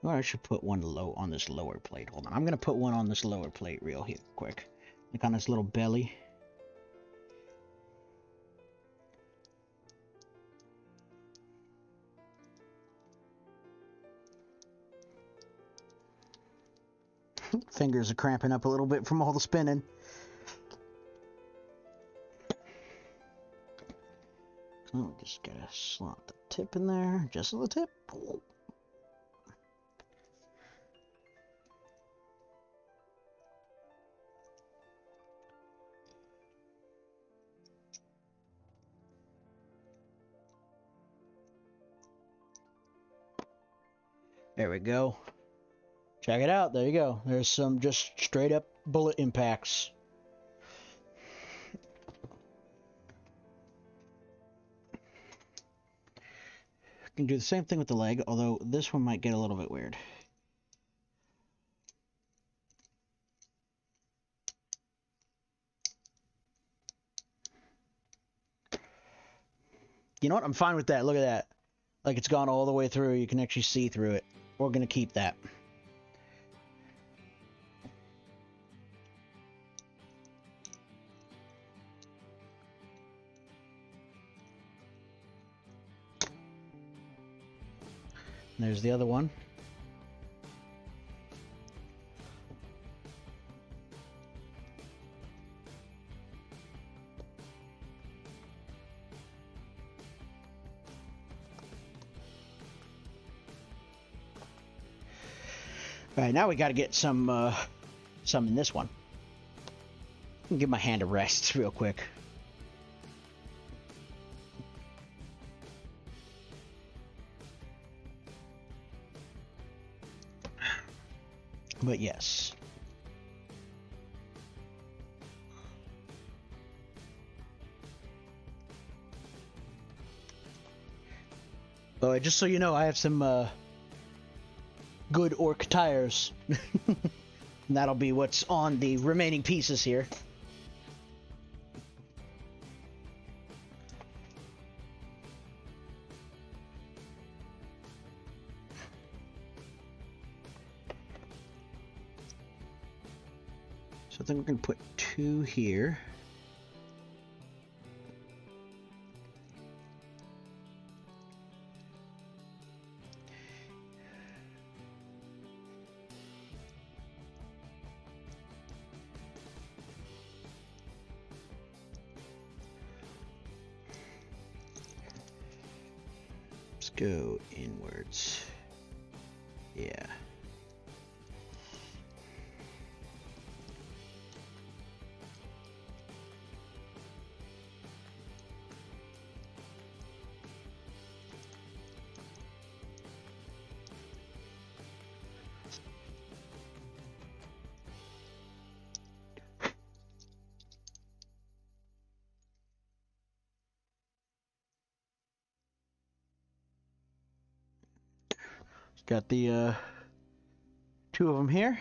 A: Or I should put one low on this lower plate. Hold on. I'm going to put one on this lower plate real here, quick. Like on this little belly. Fingers are cramping up a little bit from all the spinning. So just gotta slot the tip in there. Just the tip. There we go. Check it out. There you go. There's some just straight up bullet impacts. I can do the same thing with the leg, although this one might get a little bit weird. You know what? I'm fine with that. Look at that. Like it's gone all the way through. You can actually see through it. We're going to keep that. There's the other one. All right, now we got to get some in this one. I'll give my hand a rest real quick. But yes. But just so you know, I have some good orc tires. And that'll be what's on the remaining pieces here. So I think we're going to put 2 here. Let's go inwards. Yeah. Got the two of them here.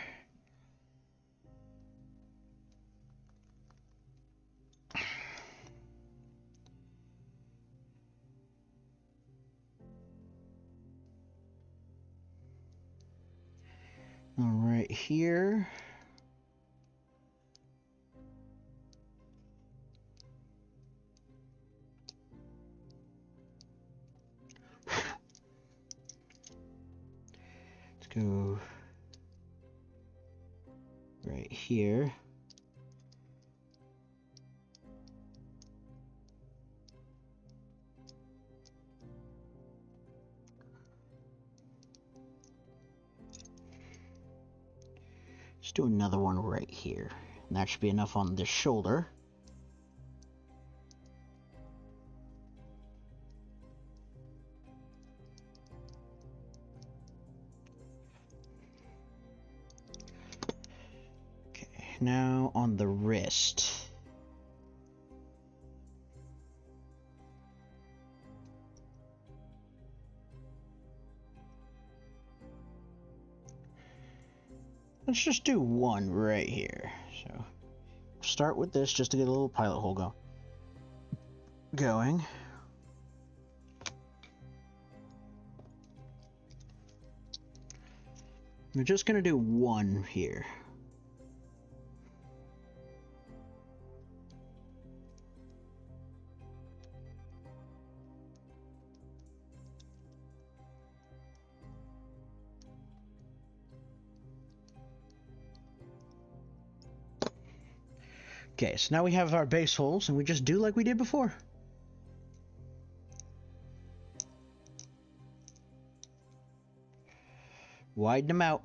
A: All right, here. Let's go right here. Let's do another one right here. And that should be enough on this shoulder. Okay, now on the wrist. Let's just do one right here. So start with this just to get a little pilot hole going. We're just gonna do one here. Okay, so now we have our base holes, and we just do like we did before. Widen them out.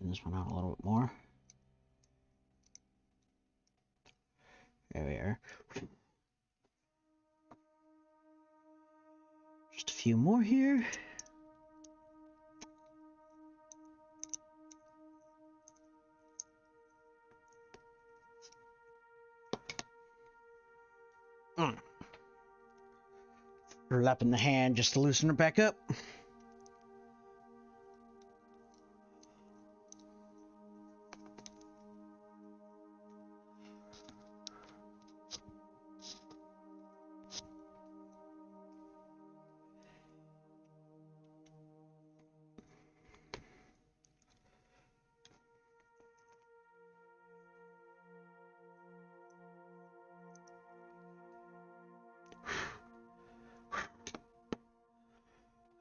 A: This one out a little bit more. There we are. Just a few more here. Lapping the hand just to loosen it back up.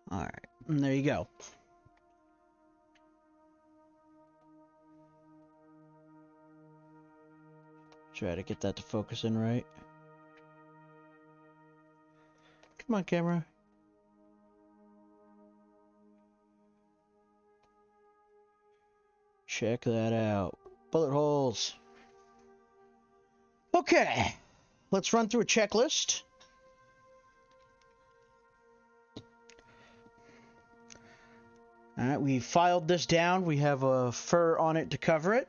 A: Alright, and there you go. Try to get that to focus in right. Come on, camera. Check that out. Bullet holes. Okay, let's run through a checklist. Alright, we filed this down. We have a fur on it to cover it.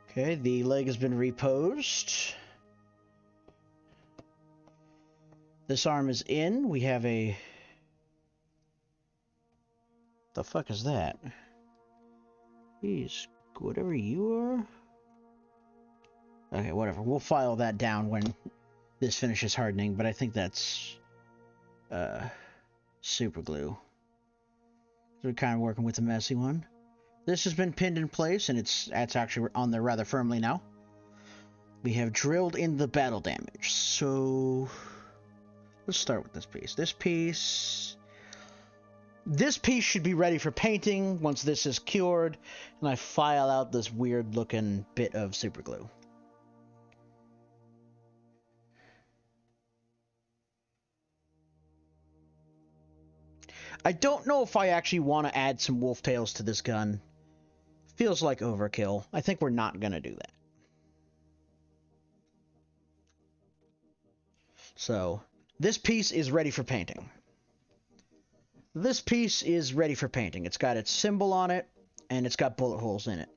A: Okay, the leg has been reposed. This arm is in. We have a... The fuck is that? Please, whatever you are. Okay, whatever. We'll file that down when this finishes hardening, but I think that's super glue. We're kind of working with a messy one. This has been pinned in place, and it's actually on there rather firmly now. We have drilled in the battle damage. So let's start with this piece. This piece should be ready for painting once this is cured, and I file out this weird looking bit of super glue. I don't know if I actually want to add some wolf tails to this gun. Feels like overkill. I think we're not going to do that. So, this piece is ready for painting. This piece is ready for painting. It's got its symbol on it, and it's got bullet holes in it.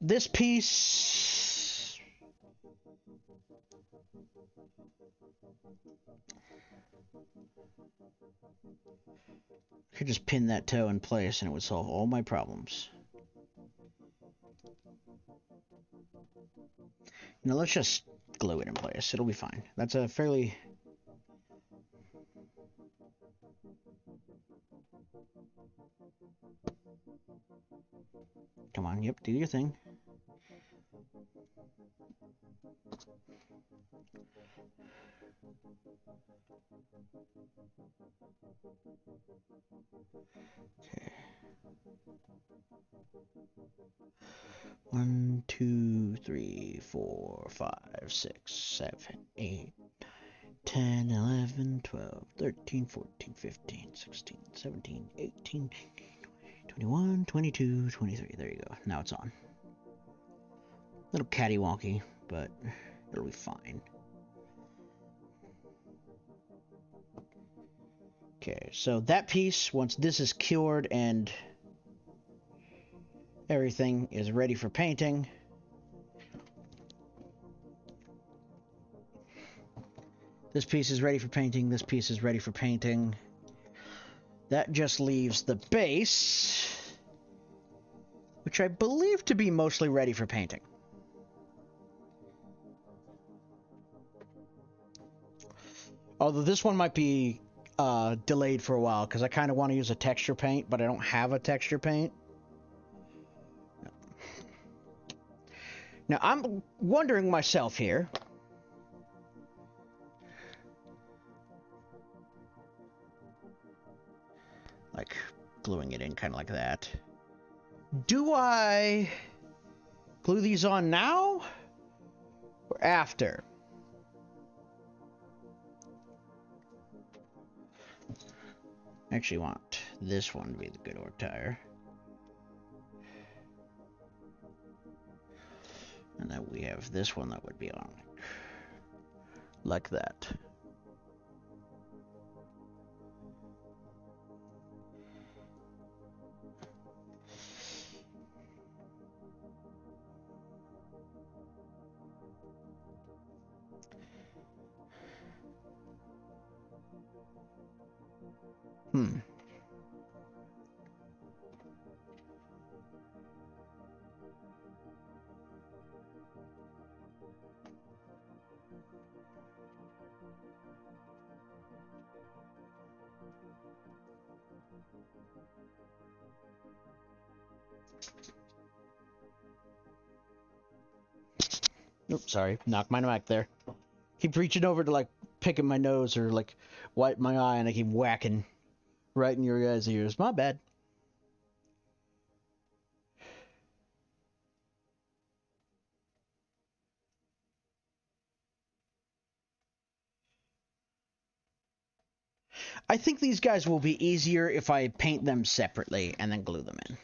A: This piece... I could just pin that toe in place and it would solve all my problems. Now let's just glue it in place. It'll be fine. That's a fairly... Come on, yep, do your thing. Okay. 1, 2, 3, 4, 5, 6, 7, 8, 10, 11, 12, 13, 14, 15, 16, 17, 18, 21, 22, 23. There you go. Now it's on. A little catty-wonky, but it'll be fine. Okay, so that piece, once this is cured and everything is ready for painting, this piece is ready for painting, this piece is ready for painting. That just leaves the base, which I believe to be mostly ready for painting. Although this one might be delayed for a while, because I kind of want to use a texture paint, but I don't have a texture paint. Now, I'm wondering myself here. Like, gluing it in kind of like that. Do I glue these on now or after? I actually want this one to be the good orc tire. And then we have this one that would be on like that. Oops, sorry. Knocked my mic there. Keep reaching over to, like, pick at my nose or, like, wipe my eye, and I keep whacking right in your guys' ears. My bad. I think these guys will be easier if I paint them separately and then glue them in.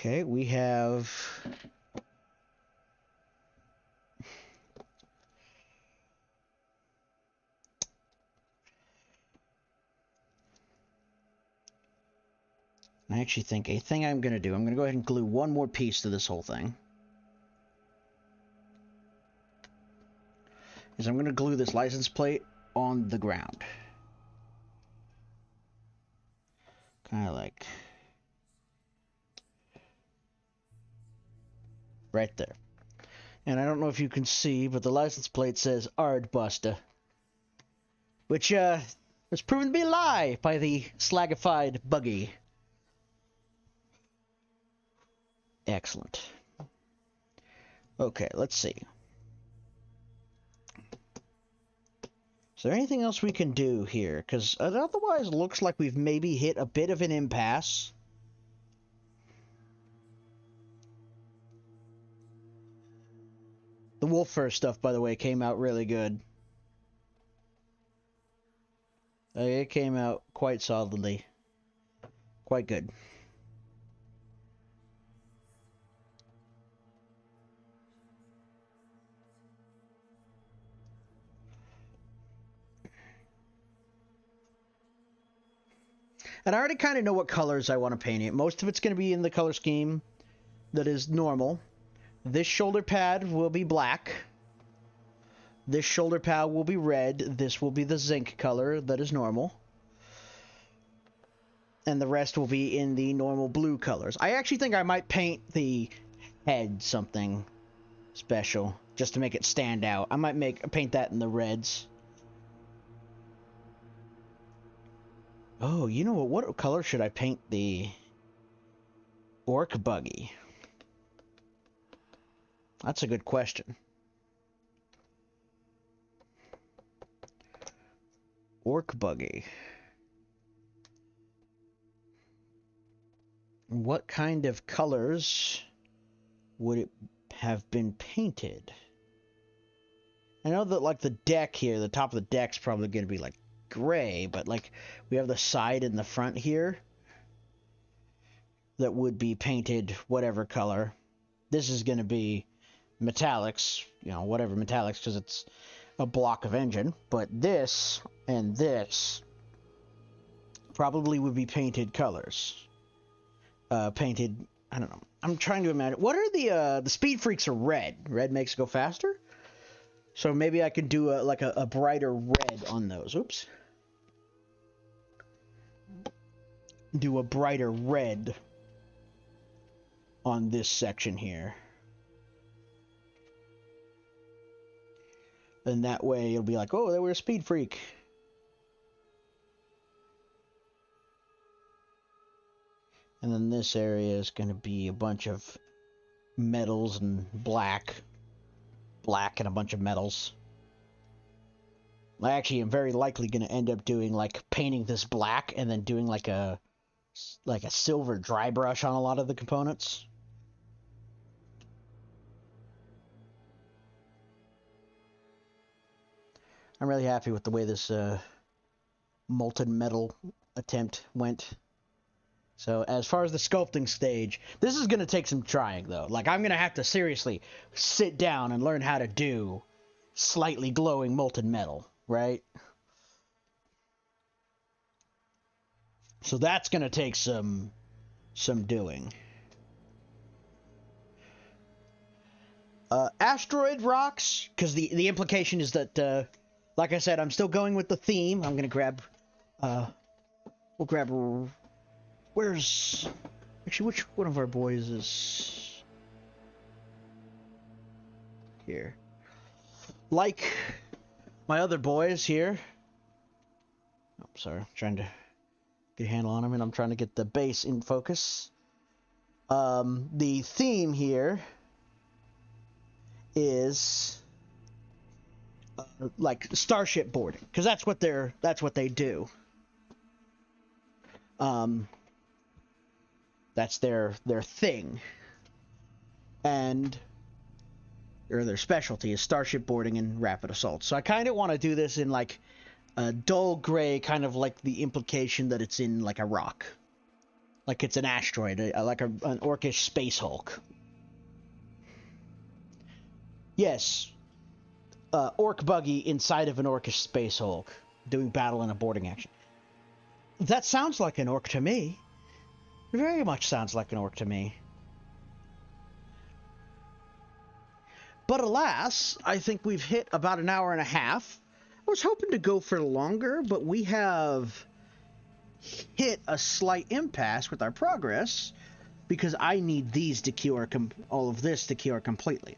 A: Okay, we have... I actually think a thing I'm going to do, I'm going to go ahead and glue one more piece to this whole thing. Is I'm going to glue this license plate on the ground. Kind of like... right there. And I don't know if you can see, but the license plate says Ardbuster. Which, was proven to be a lie by the slagified buggy. Excellent. Okay, let's see. Is there anything else we can do here? Because it otherwise looks like we've maybe hit a bit of an impasse. The wolf fur stuff, by the way, came out really good. It came out quite solidly. Quite good. And I already kind of know what colors I want to paint it. Most of it's going to be in the color scheme that is normal. This shoulder pad will be black. This shoulder pad will be red. This will be the zinc color that is normal. And the rest will be in the normal blue colors. I actually think I might paint the head something special just to make it stand out. I might paint that in the reds. Oh, you know what color should I paint the orc buggy? That's a good question. Orc buggy. What kind of colors would it have been painted? I know that, like, the deck here, the top of the deck's probably going to be, like, gray, but, like, we have the side and the front here that would be painted whatever color. This is going to be metallics, you know, whatever metallics, because it's a block of engine. But this and this probably would be painted colors. Painted, I don't know. I'm trying to imagine. What are the speed freaks are red. Red makes it go faster. So maybe I could do a brighter red on those. Oops. Do a brighter red on this section here. And that way it'll be like, oh, they were a speed freak. And then this area is going to be a bunch of metals and black and a bunch of metals. I actually am very likely going to end up doing, like, painting this black and then doing like a silver dry brush on a lot of the components. I'm really happy with the way this molten metal attempt went. So as far as the sculpting stage, this is going to take some trying, though. Like, I'm going to have to seriously sit down and learn how to do slightly glowing molten metal, right? So that's going to take some doing. Asteroid rocks, because the implication is that, like I said, I'm still going with the theme. I'm going to grab, we'll grab... Where's... Actually, which one of our boys is... here? Like my other boys here... Oh, sorry. I'm trying to get a handle on them, and I'm trying to get the base in focus. The theme here is... like starship boarding, because that's what they do. That's their thing, and or their specialty is starship boarding and rapid assault. So I kind of want to do this in like a dull gray, kind of like the implication that it's in like a rock, like it's an asteroid, like an orcish space hulk. Yes, orc buggy inside of an orcish space hulk, doing battle and a boarding action. That sounds like an orc to me. It very much sounds like an orc to me. But alas, I think we've hit about an hour and a half. I was hoping to go for longer, but we have hit a slight impasse with our progress because I need these to cure, all of this to cure completely.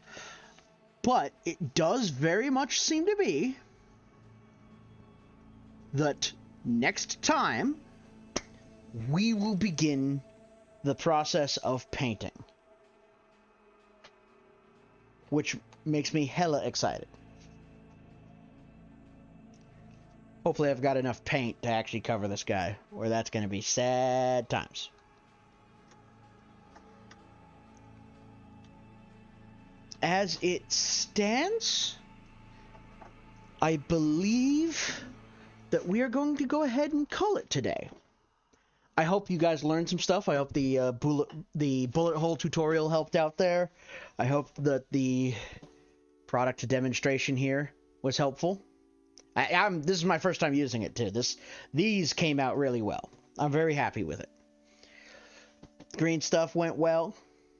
A: But it does very much seem to be that next time we will begin the process of painting, which makes me hella excited. Hopefully I've got enough paint to actually cover this guy, or that's going to be sad times. as it stands, I believe that we are going to go ahead and call it today. I hope you guys learned some stuff. I hope the bullet hole tutorial helped out there. I hope that the product demonstration here was helpful. This is my first time using it too. These came out really well. I'm very happy with it. Green stuff went well.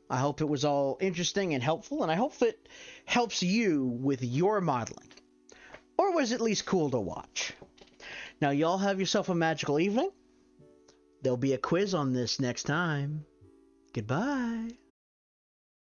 A: I hope it was all interesting and helpful, and I hope it helps you with your modeling. Or was at least cool to watch. Now, y'all have yourself a magical evening. There'll be a quiz on this next time. Goodbye.